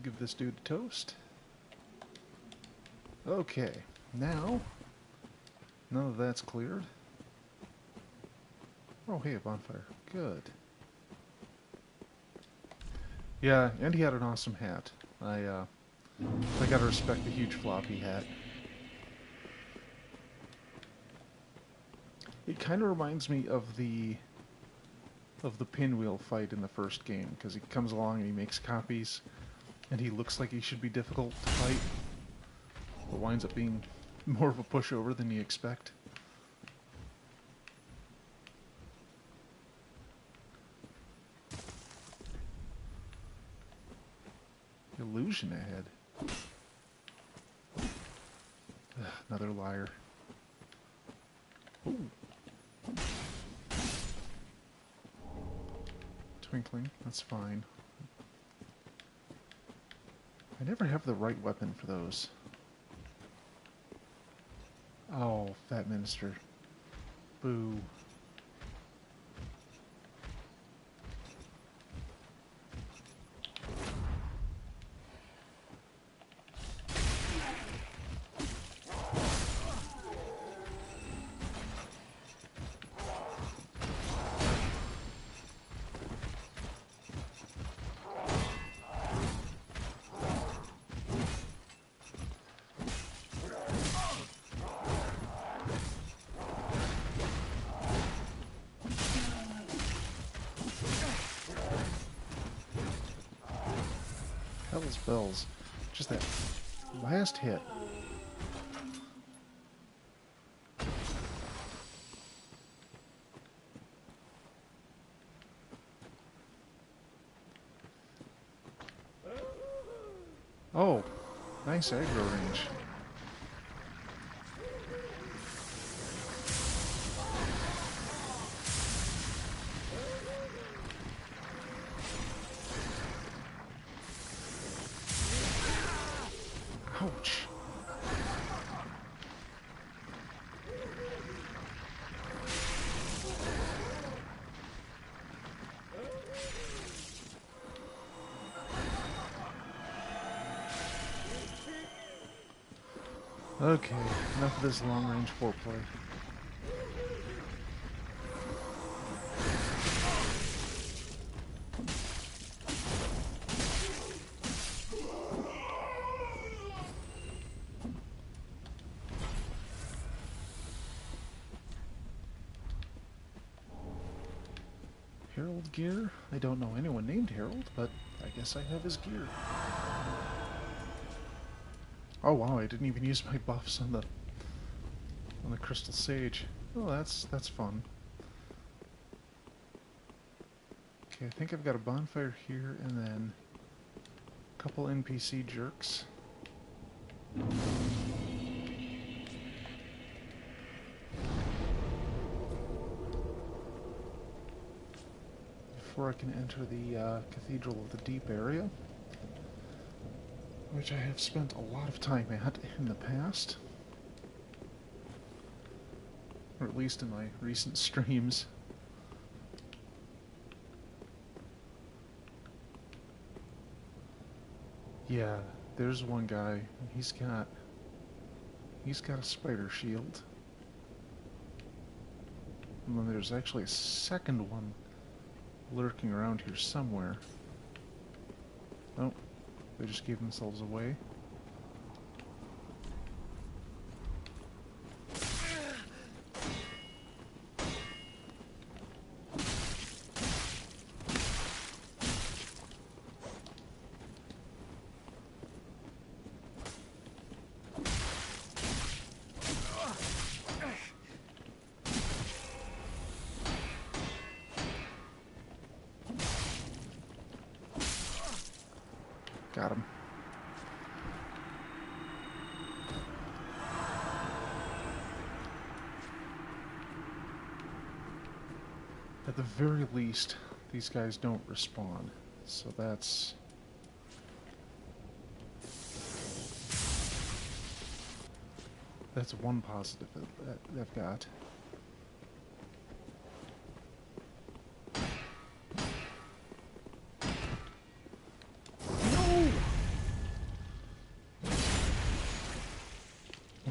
Give this dude a toast. Okay, now, now that that's cleared. Oh, hey, a bonfire. Good. Yeah, and he had an awesome hat. I gotta respect the huge floppy hat. It kind of reminds me of the pinwheel fight in the first game, because he comes along and he makes copies, and he looks like he should be difficult to fight, but winds up being more of a pushover than you expect. Illusion ahead. Ugh, another liar. Ooh. Twinkling, that's fine. I never have the right weapon for those. Oh, Fat Minister. Boo. Hell's bells. Just that last hit. Oh, nice aggro range. Ouch. Okay, enough of this long-range foreplay. Harold gear? I don't know anyone named Harold, but I guess I have his gear. Oh wow, I didn't even use my buffs on the on the crystal sage. Oh, that's fun. Okay, I think I've got a bonfire here, and then a couple NPC jerks. Before I can enter the Cathedral of the Deep area, which I have spent a lot of time at in the past. Or at least in my recent streams. Yeah, there's one guy. He's got a spider shield. And then there's actually a second one lurking around here somewhere. Oh, they just gave themselves away. Got him. At the very least, these guys don't respawn. So that's one positive that I've got.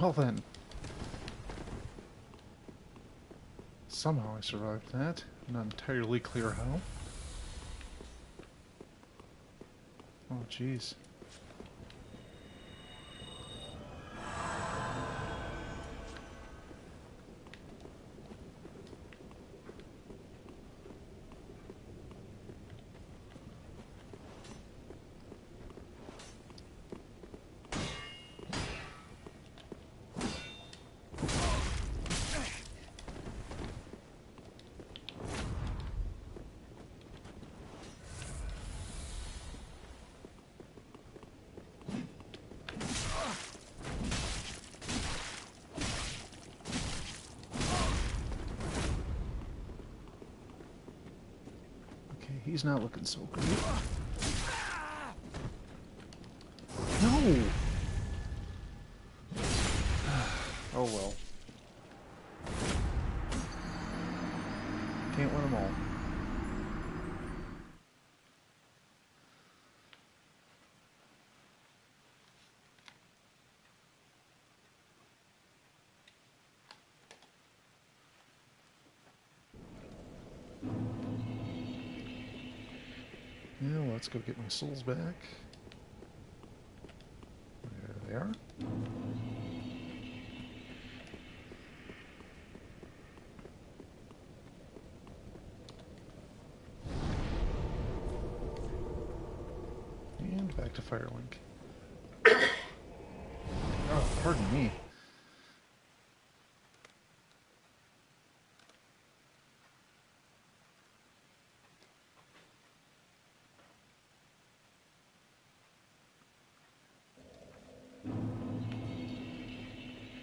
Well then. Somehow I survived that. I'm not entirely clear how. Oh, jeez. He's not looking so good. No! Oh well. Can't win them all. Yeah, well, let's go get my souls back. There they are. And back to Firelink. Oh, pardon me.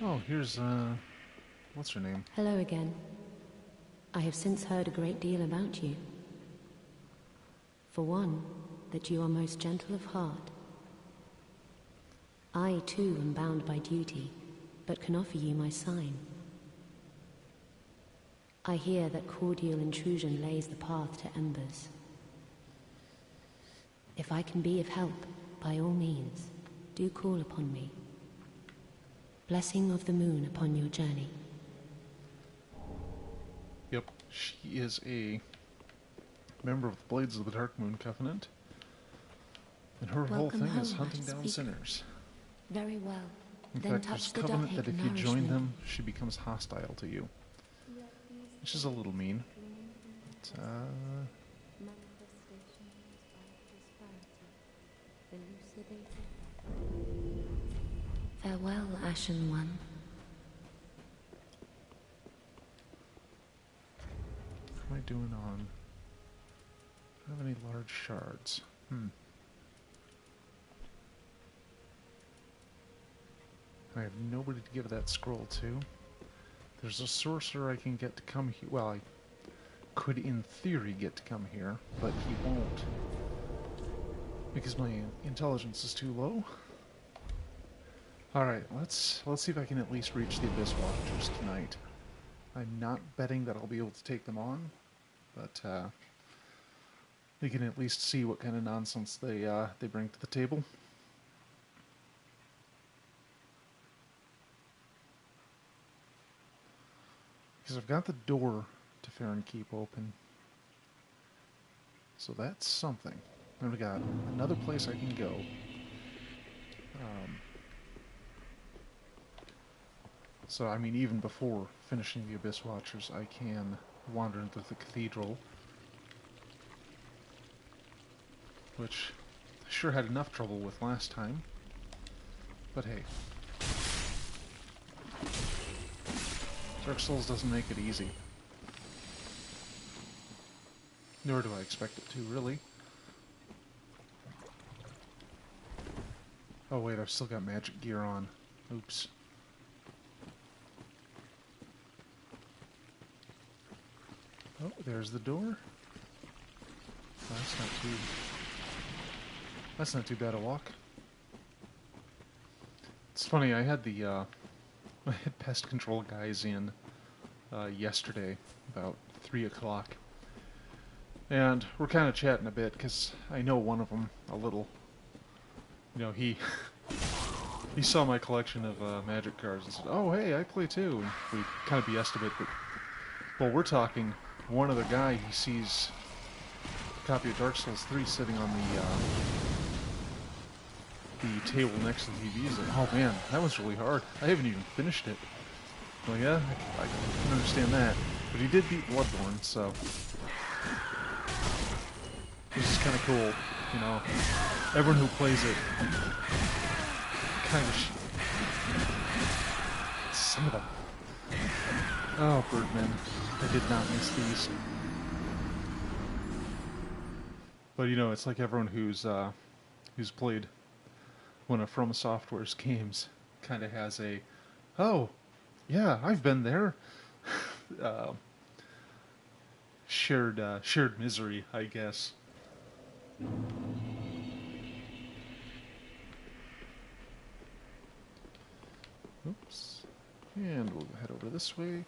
Oh, here's, what's her name? Hello again. I have since heard a great deal about you. For one, that you are most gentle of heart. I, too, am bound by duty, but can offer you my sign. I hear that cordial intrusion lays the path to embers. If I can be of help, by all means, do call upon me. Blessing of the moon upon your journey. Yep, she is a member of the Blades of the Dark Moon Covenant. And her whole Welcome thing home, is hunting down speak. sinners. Very well. In Then fact, touch there's the covenant that Dark if you join nourishment. them, she becomes hostile to you. Which is a little mean. But, Farewell, Ashen One. doing on... Do I have any large shards? I have nobody to give that scroll to. There's a sorcerer I can get to come here. Well, I could, in theory, get to come here, but he won't. Because my intelligence is too low. Alright, let's see if I can at least reach the Abyss Watchers tonight. I'm not betting that I'll be able to take them on, but we can at least see what kind of nonsense they bring to the table. Because I've got the door to Farron Keep open. So that's something. And we got another place I can go. So, I mean, even before finishing the Abyss Watchers, I can wander into the cathedral. Which I sure had enough trouble with last time. But hey. Dark Souls doesn't make it easy. Nor do I expect it to, really. Oh wait, I've still got magic gear on. Oops. Oh, there's the door. Oh, that's not too bad a walk. It's funny, I had the I had pest control guys in yesterday about 3 o'clock, and we're kind of chatting a bit because I know one of them a little. You know, he saw my collection of magic cards and said, "Oh, hey, I play too." And we kind of BS'd a bit, but while we're talking, one other guy, he sees a copy of Dark Souls 3 sitting on the table next to the TV. He's like, "Oh man, that was really hard. I haven't even finished it." I'm like, yeah, I can understand that. But he did beat Bloodborne, so this is kind of cool. You know, everyone who plays it kind of some of them. Oh, Birdman, I did not miss these. But you know, it's like everyone who's played one of From Software's games kind of has a, oh, yeah, I've been there. Shared misery, I guess. Oops. And we'll head over this way.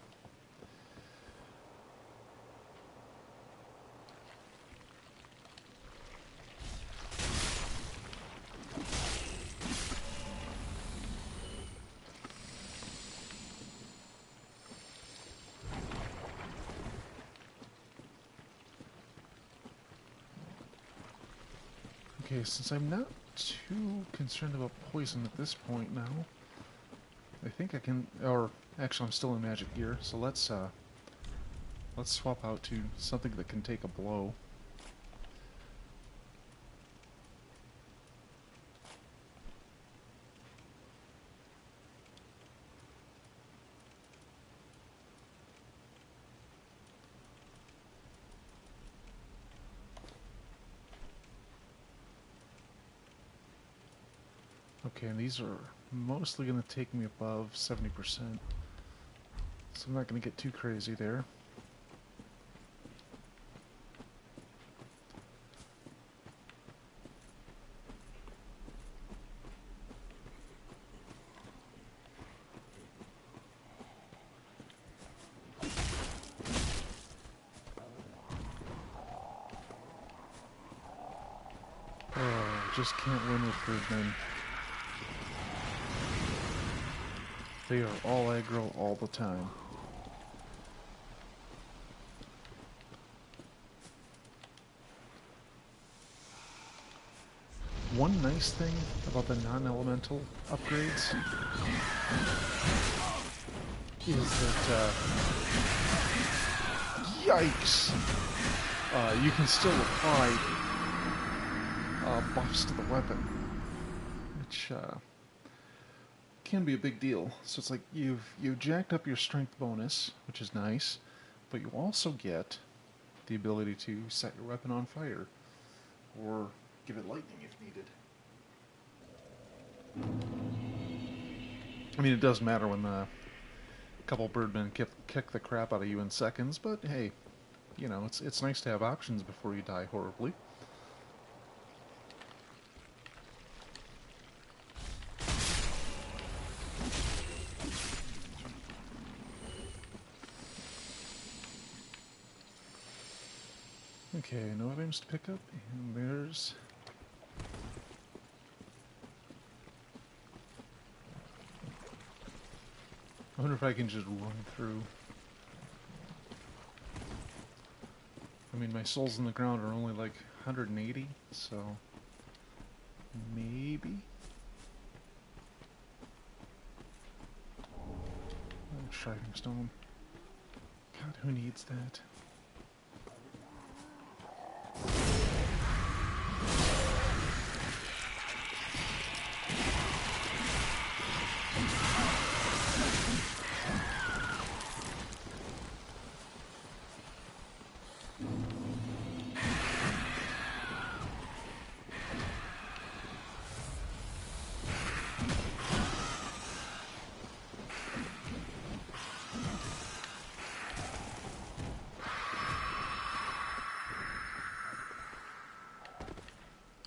Okay, since I'm not too concerned about poison at this point now, I think I can, or actually I'm still in magic gear, so let's swap out to something that can take a blow. Okay, and these are mostly going to take me above 70%, so I'm not going to get too crazy there. Oh, just can't win with Birdmen. They are all aggro all the time. One nice thing about the non-elemental upgrades is that, yikes! You can still apply buffs to the weapon, which can be a big deal. So it's like you've jacked up your strength bonus, which is nice, but you also get the ability to set your weapon on fire, or give it lightning if needed. I mean, it does matter when a couple birdmen kick the crap out of you in seconds, but hey, you know, it's nice to have options before you die horribly. Okay, no items to pick up, and there's... I wonder if I can just run through. I mean, my souls in the ground are only like 180, so... maybe? Oh, shriving stone. God, who needs that?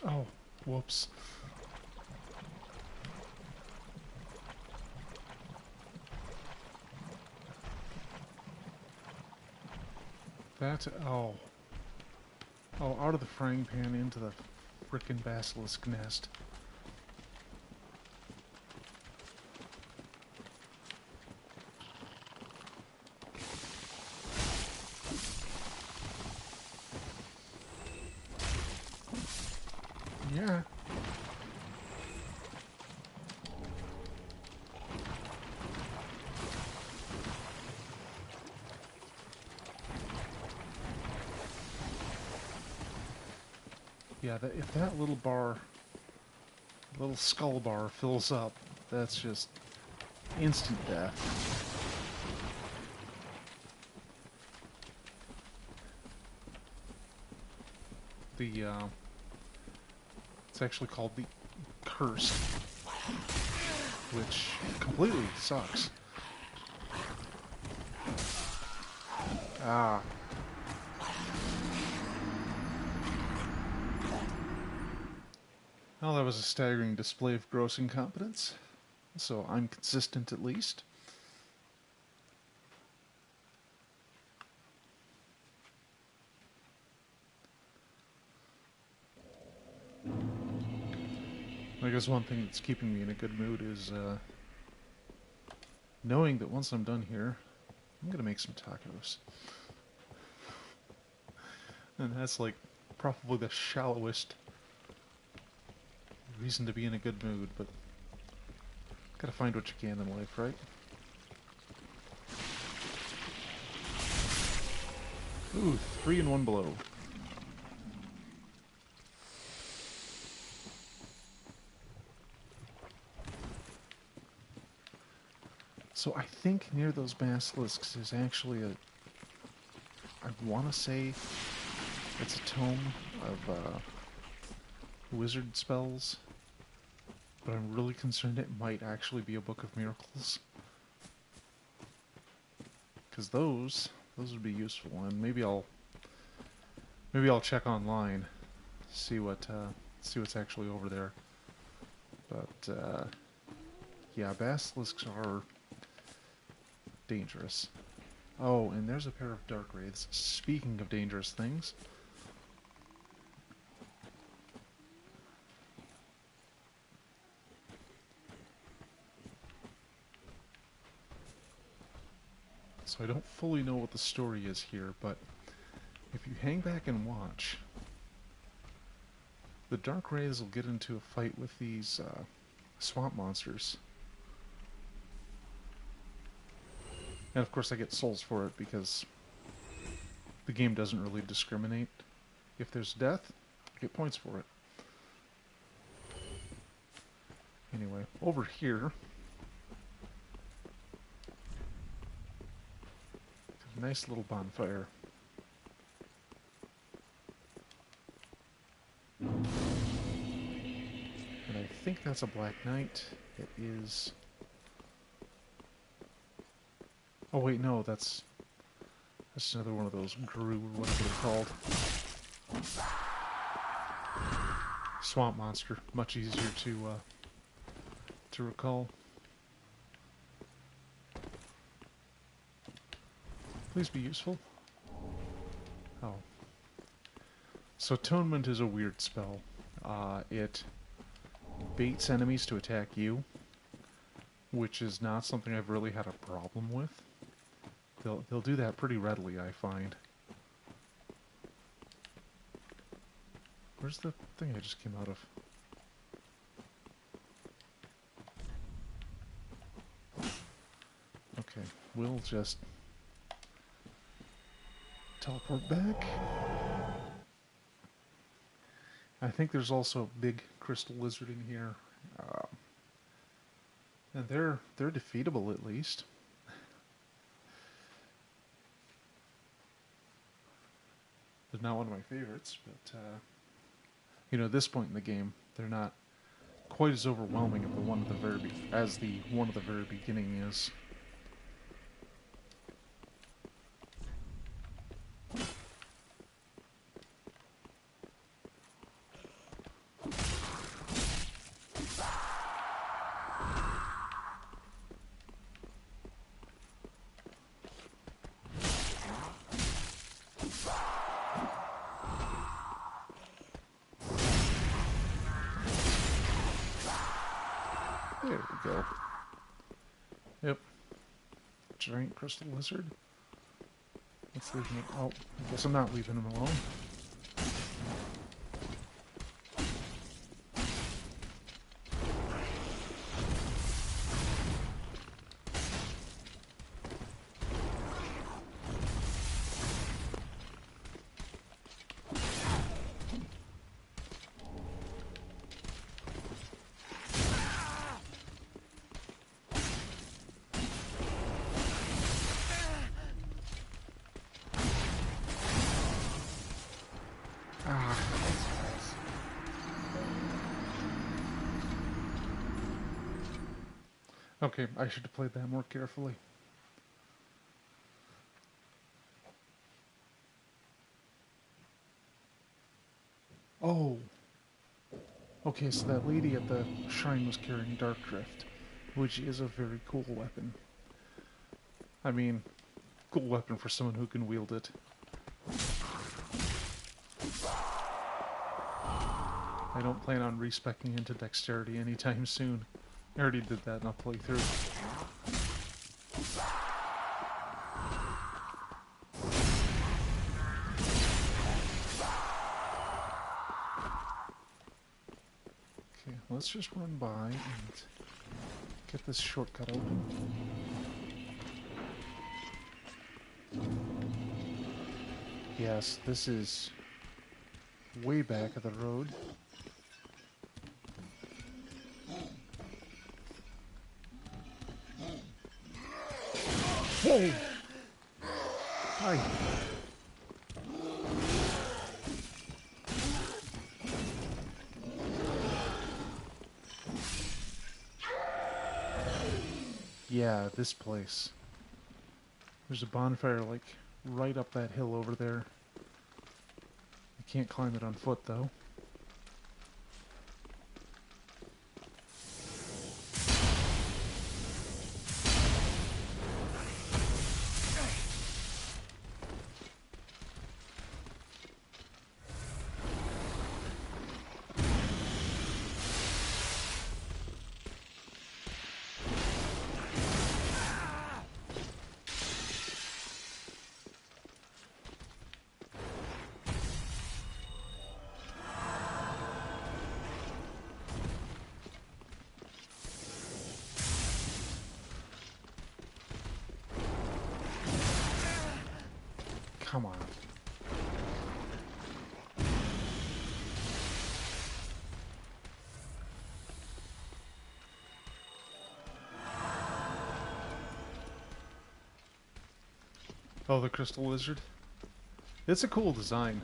Oh, whoops. That, oh. Oh, out of the frying pan into the frickin' basilisk nest. Yeah. Yeah, if that little bar, little skull bar fills up, that's just instant death. It's actually called the Curse, which completely sucks. Ah. Well, that was a staggering display of gross incompetence, so I'm consistent at least. I guess one thing that's keeping me in a good mood is knowing that once I'm done here, I'm going to make some tacos. And that's like probably the shallowest reason to be in a good mood, but gotta find what you can in life, right? Ooh, 3 in 1 blow. So I think near those basilisks is actually a... I want to say it's a tome of wizard spells, but I'm really concerned it might actually be a book of miracles. Because those would be useful, and maybe I'll check online, see what's actually over there. But yeah, basilisks are dangerous. Oh, and there's a pair of dark wraiths. Speaking of dangerous things. So I don't fully know what the story is here, but if you hang back and watch, the dark wraiths will get into a fight with these swamp monsters. And of course I get souls for it because the game doesn't really discriminate. If there's death, I get points for it. Anyway, over here, nice little bonfire. And I think that's a Black Knight. It is... Oh wait, no, that's another one of those Gru, or whatever they're called. Swamp monster, much easier to recall. Please be useful. Oh. So Atonement is a weird spell. It baits enemies to attack you, which is not something I've really had a problem with. They'll do that pretty readily, I find. Where's the thing I just came out of? Okay, we'll just teleport back. I think there's also a big crystal lizard in here. And they're defeatable at least. They're not one of my favorites, but you know, at this point in the game, they're not quite as overwhelming as the one at the very beginning is. There we go. Yep. Giant crystal lizard. Let's leave him. Oh, I guess I'm not leaving him alone. Okay, I should have played that more carefully. Oh! Okay, so that lady at the shrine was carrying Dark Drift, which is a very cool weapon. I mean, cool weapon for someone who can wield it. I don't plan on respeccing into dexterity anytime soon. I already did that in a playthrough. Okay, let's just run by and get this shortcut open. Yes, this is way back of the road. Whoa! Hi. Yeah, this place. There's a bonfire, like, right up that hill over there. You can't climb it on foot, though. Come on. Oh, the crystal lizard. It's a cool design.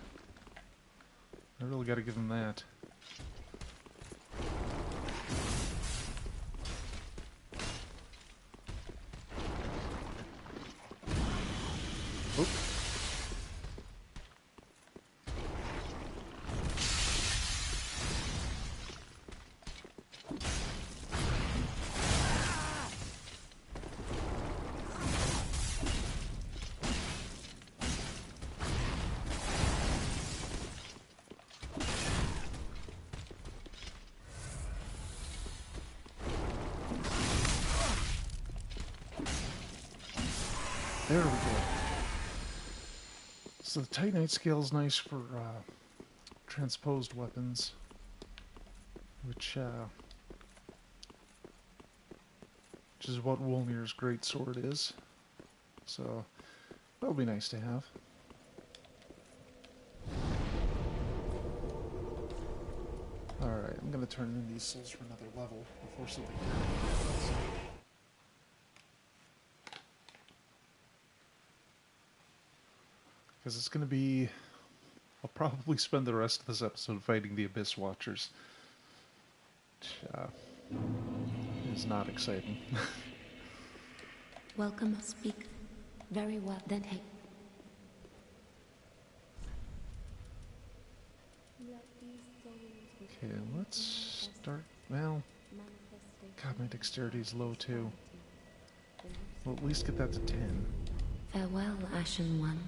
I really gotta give him that. There we go. So the Titanite scale is nice for transposed weapons, which is what Wolnir's great sword is. So that'll be nice to have. Alright, I'm gonna turn in these souls for another level before something happens. Because it's gonna be... I'll probably spend the rest of this episode fighting the Abyss Watchers. Which, is not exciting. Welcome, speak. Very well, then hey. Okay, let's start... Well... God, my dexterity is low too. We'll at least get that to 10. Farewell, Ashen One.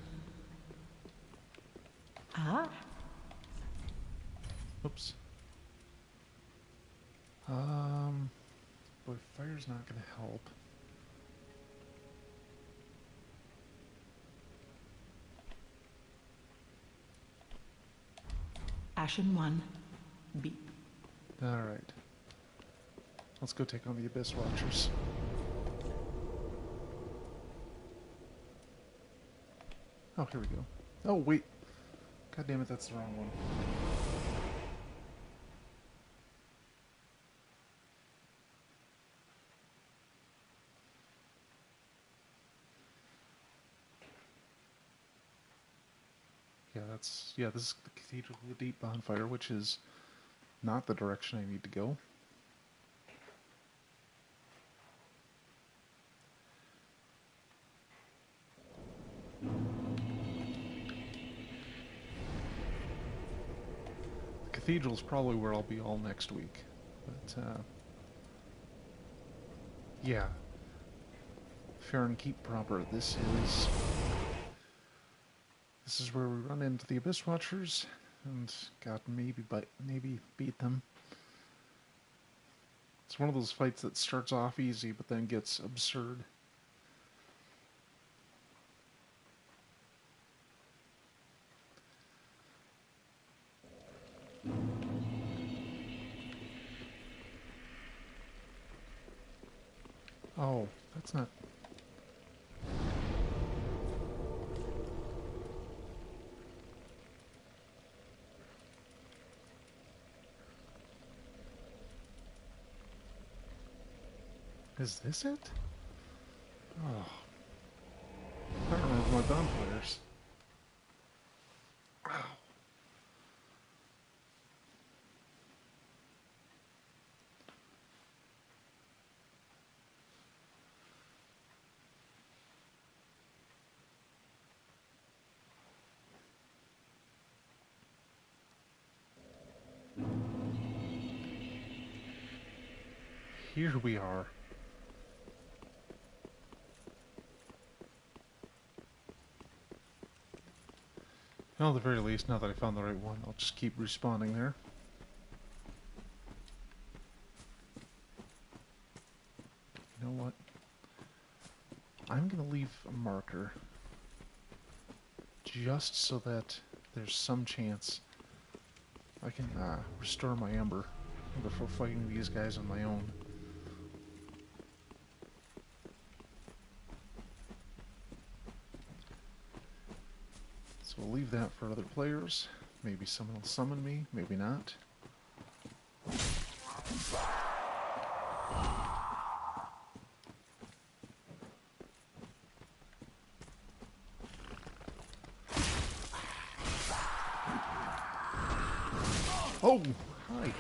Ah, Oops. Boy, fire's not gonna help. Ashen One. Beep. Alright. Let's go take on the Abyss Watchers. Oh, here we go. Oh, wait. God damn it, that's the wrong one. Yeah, this is the Cathedral of the Deep Bonfire, which is not the direction I need to go. The Cathedral's probably where I'll be all next week. But, yeah. Fair and keep proper. This is where we run into the Abyss Watchers, and God, maybe beat them. It's one of those fights that starts off easy, but then gets absurd. Oh, that's not... Is this it? Oh. I don't remember my bonfires. Ow. Here we are. Well, at the very least, now that I found the right one, I'll just keep respawning there. You know what? I'm going to leave a marker just so that there's some chance I can restore my ember before fighting these guys on my own. So we'll leave that for other players. Maybe someone will summon me, maybe not. Oh, hi.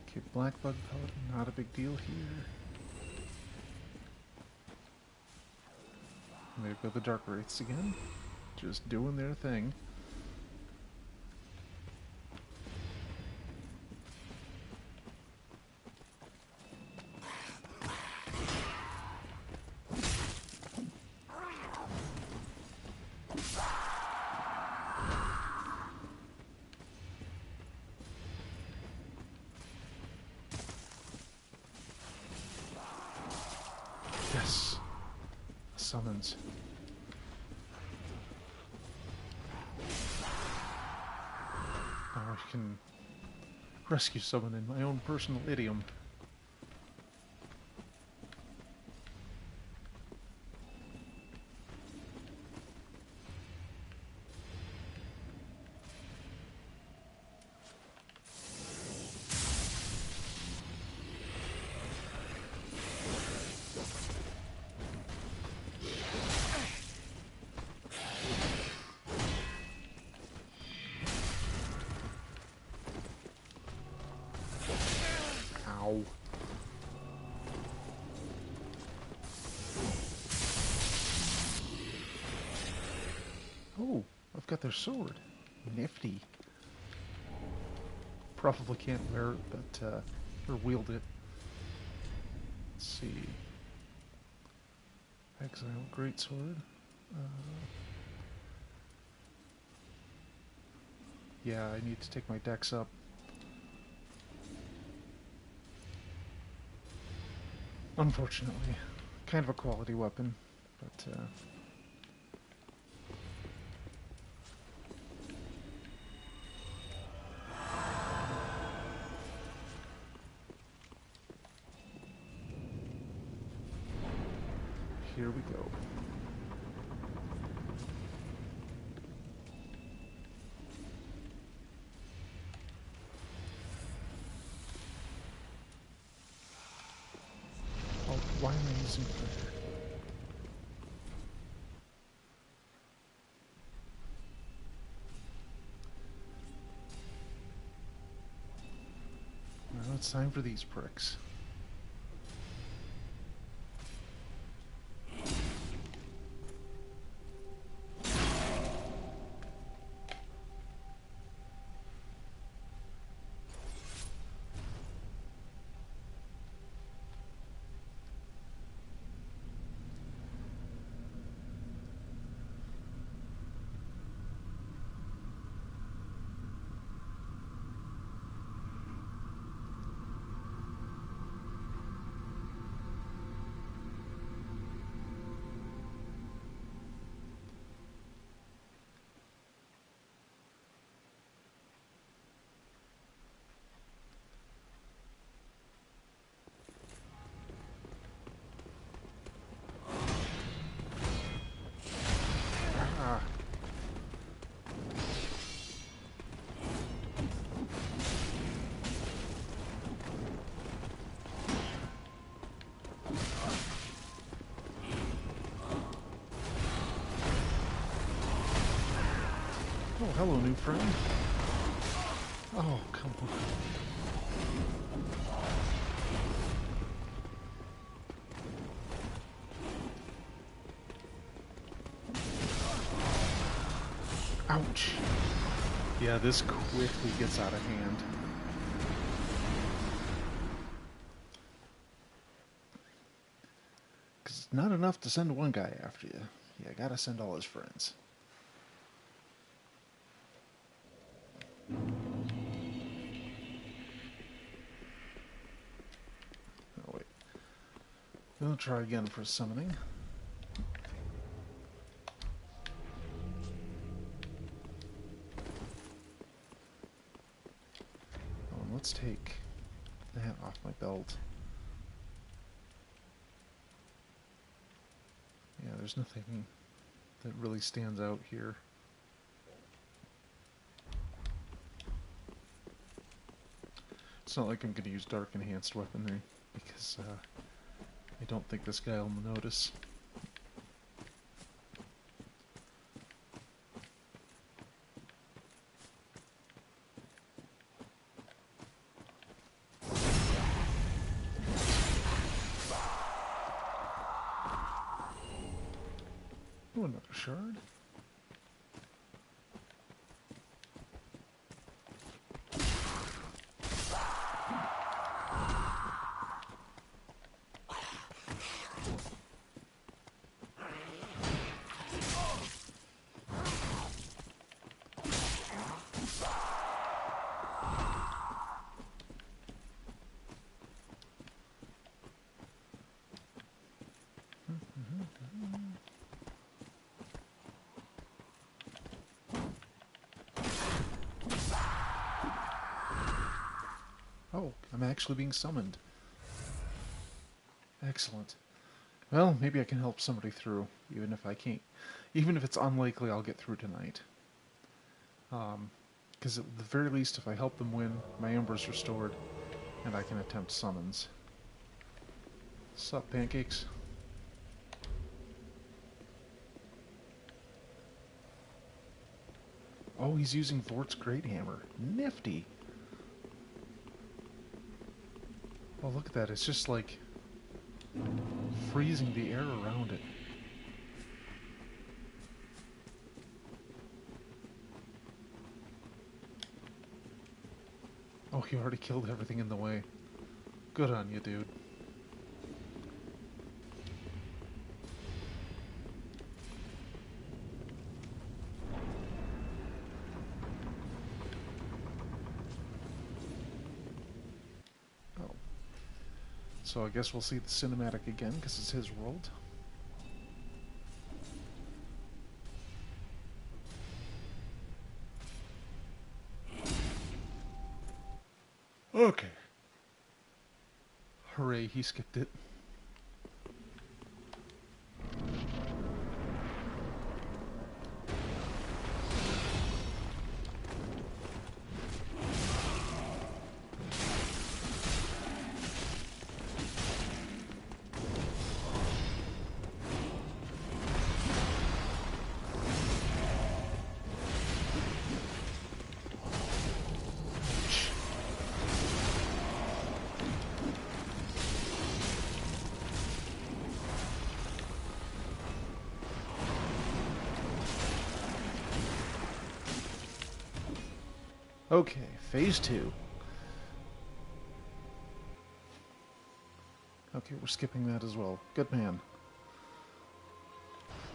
Okay, black bug pellet, not a big deal here. And there go the dark wraiths again, just doing their thing. summons. Now I can rescue someone in my own personal idiom. Ow. Oh, I've got their sword. Nifty. Probably can't wear it, but, or wield it. Let's see. Exile Greatsword. Yeah, I need to take my dex up. Unfortunately. Kind of a quality weapon, but, here we go. Oh, why am I using prayer? Now it's time for these pricks. Ah. Oh, hello, new friend. Oh, come on. Ouch. Yeah, this quickly gets out of hand. Because it's not enough to send one guy after you. You gotta send all his friends. Oh, wait. We'll try again for summoning. Oh, and let's take that off my belt. Yeah, there's nothing that really stands out here. It's not like I'm going to use dark enhanced weaponry, because I don't think this guy will notice. Oh, another shard. Oh, I'm actually being summoned. Excellent. Well, maybe I can help somebody through, even if I can't. Even if it's unlikely I'll get through tonight. Because at the very least, if I help them win, my Ember's restored, and I can attempt summons. Sup, pancakes? Oh, he's using Vort's Great Hammer. Nifty! Oh, look at that. It's just like freezing the air around it. Oh, he already killed everything in the way. Good on you, dude. Oh. So I guess we'll see the cinematic again, because it's his world. Okay. Hooray, he skipped it. Okay, phase 2. Okay, we're skipping that as well. Good man.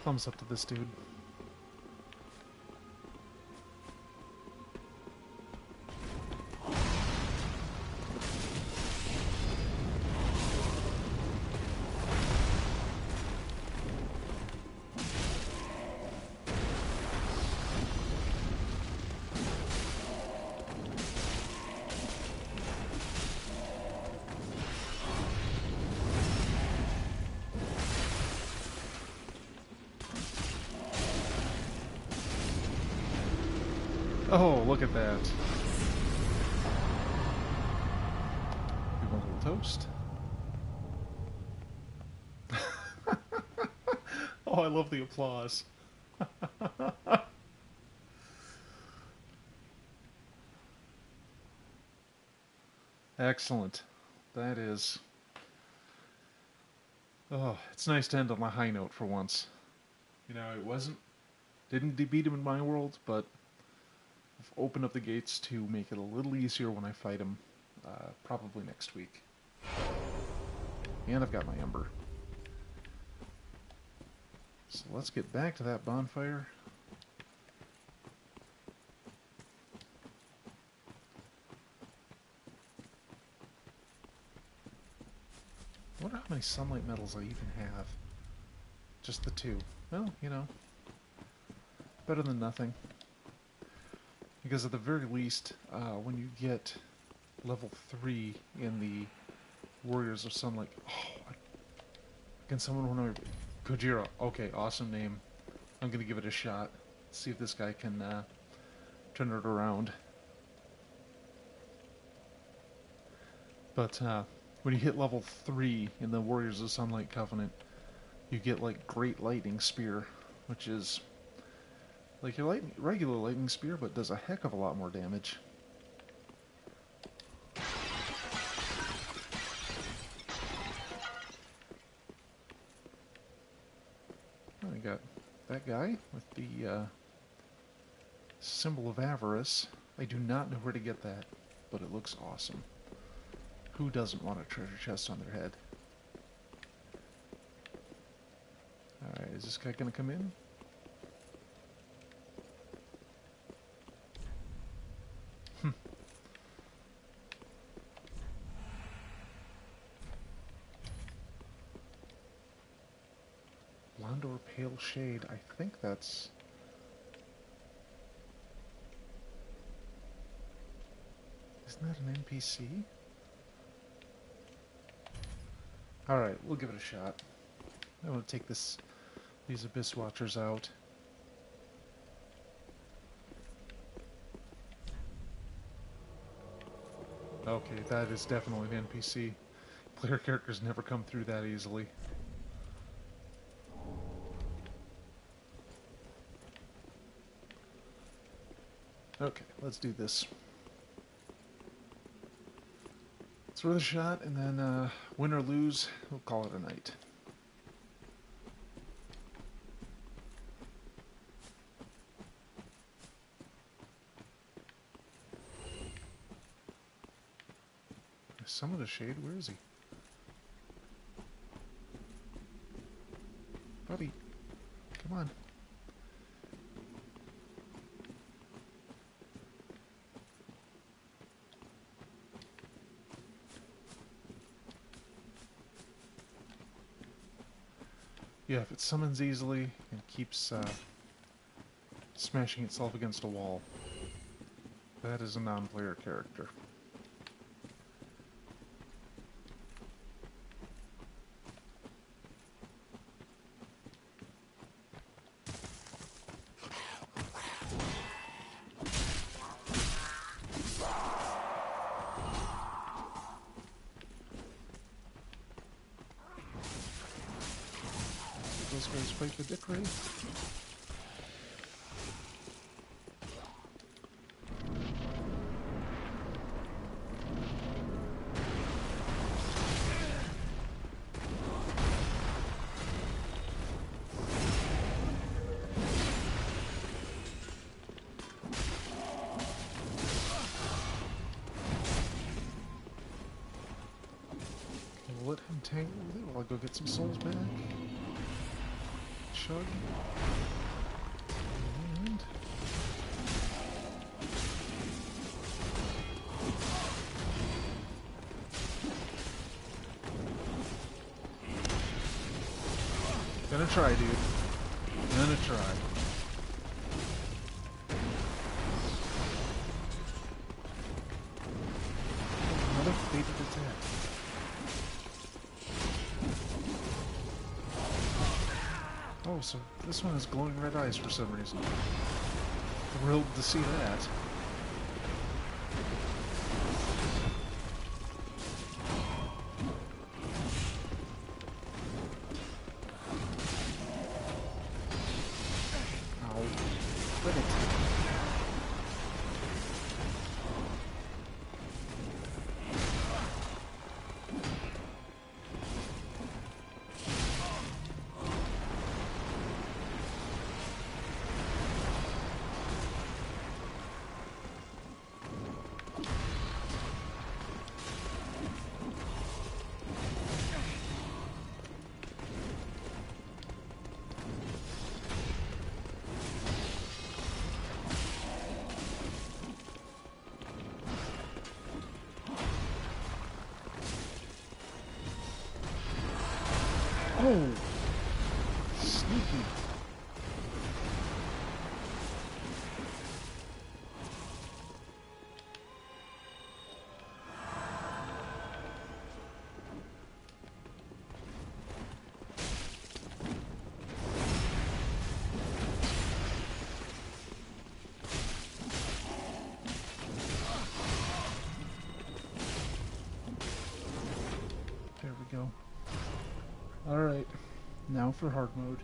Thumbs up to this dude. Oh, look at that. Give him a little toast. Oh, I love the applause. Excellent. That is... Oh, it's nice to end on a high note for once. You know, didn't beat him in my world, but I've opened up the gates to make it a little easier when I fight him, probably next week. And I've got my Ember. So let's get back to that bonfire. I wonder how many sunlight medals I even have. Just the 2. Well, you know, better than nothing. Because at the very least, when you get level 3 in the Warriors of Sunlight... Oh, can someone want to... Kojiro. Okay, awesome name. I'm going to give it a shot. See if this guy can turn it around. But when you hit level 3 in the Warriors of Sunlight Covenant, you get like Great Lightning Spear, which is like your regular lightning spear, but does a heck of a lot more damage. I got that guy with the symbol of avarice. I do not know where to get that, but it looks awesome. Who doesn't want a treasure chest on their head? Alright, is this guy gonna come in? Mondor Pale Shade. I think that's... Isn't that an NPC? Alright, we'll give it a shot. I'm going to take these Abyss Watchers out. Okay, that is definitely an NPC. Player characters never come through that easily. Okay, let's do this. It's worth a shot, and then win or lose, we'll call it a night. Some of the shade, where is he? Buddy, come on. Yeah, if it summons easily and keeps smashing itself against a wall, that is a non-player character. Those guys fight the dick ray. We'll let him tangle with it while I go get some souls back. Chug. And... Gonna try, dude. Gonna try. Another fated attack. Oh, so this one has glowing red eyes for some reason. Thrilled to see that. Ow. Quit it. Oh! Sneaky. There we go. Alright, now for hard mode.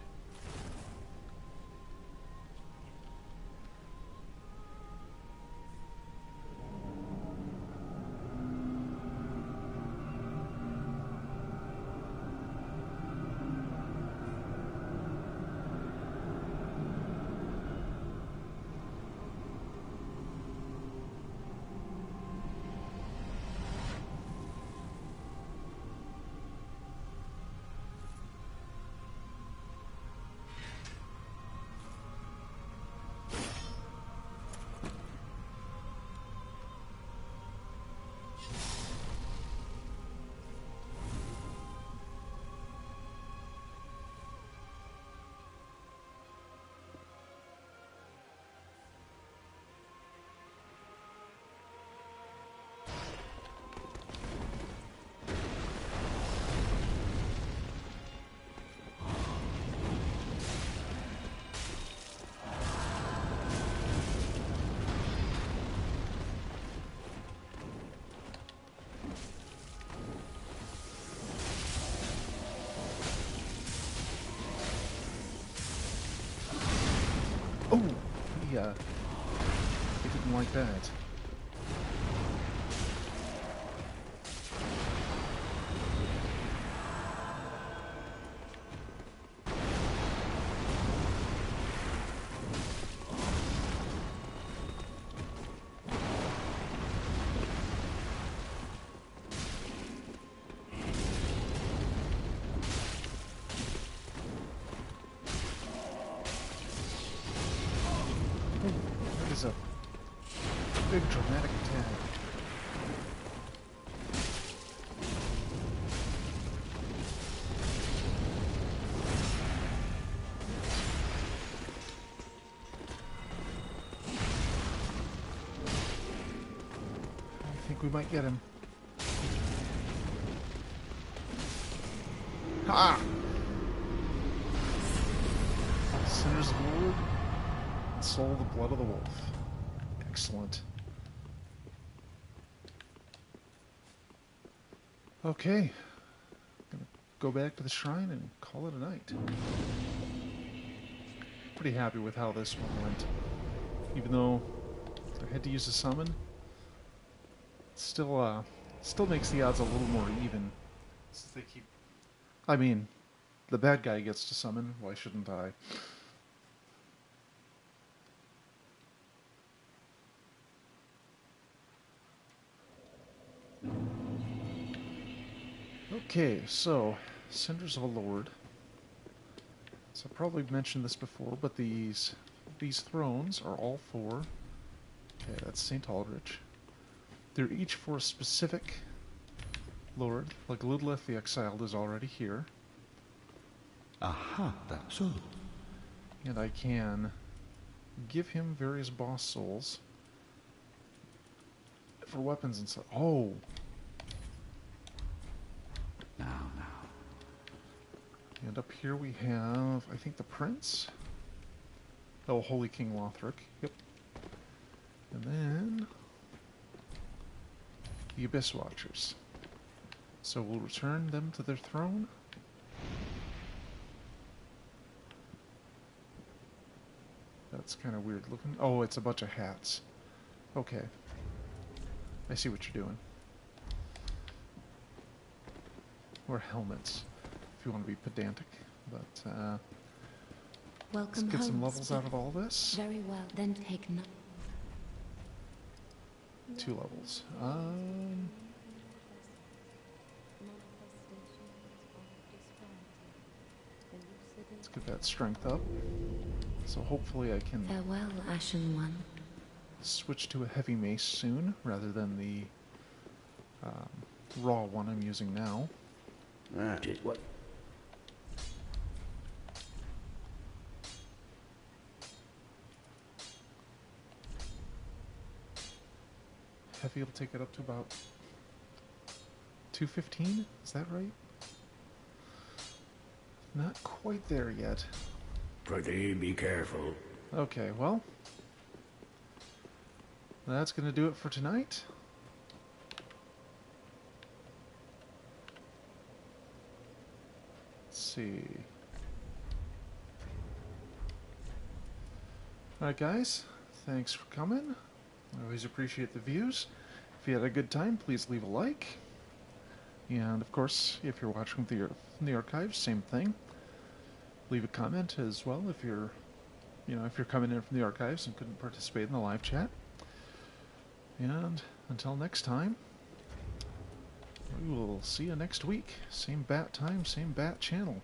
Oh, he didn't like that. That is a big dramatic attack. I think we might get him. Ha! Sinners of the Lord, and soul the blood of the wolf. Excellent. Okay. Gonna go back to the shrine and call it a night. Pretty happy with how this one went. Even though I had to use a summon, still makes the odds a little more even. Since they keep... I mean, the bad guy gets to summon, why shouldn't I? Okay, so, Cinders of a Lord. So I probably mentioned this before, but these thrones are all for... Okay, that's St. Aldrich. They're each for a specific lord, like Ludleth the Exiled is already here. Aha, that's so. And I can give him various boss souls for weapons and stuff. Oh! Now. And up here we have, I think, the Prince. Oh, Holy King Lothric. Yep. And then the Abyss Watchers. So we'll return them to their throne. That's kind of weird looking. Oh, it's a bunch of hats. Okay. I see what you're doing. Or helmets, if you want to be pedantic. But, Welcome let's get some home, levels out of all this. Very well, then take no. 2 levels. Let's get that strength up. So hopefully I can Farewell, Ashen One. switch to a heavy mace soon, rather than the raw one I'm using now. That is what. Heavy will take it up to about 215? Is that right? Not quite there yet. Pretty be careful. Okay, well, that's going to do it for tonight. Let's see. Alright guys, thanks for coming. I always appreciate the views. If you had a good time, please leave a like. And of course, if you're watching from the archives, same thing. Leave a comment as well if you're, if you're coming in from the archives and couldn't participate in the live chat. And until next time, we will see you next week. Same bat time, same bat channel.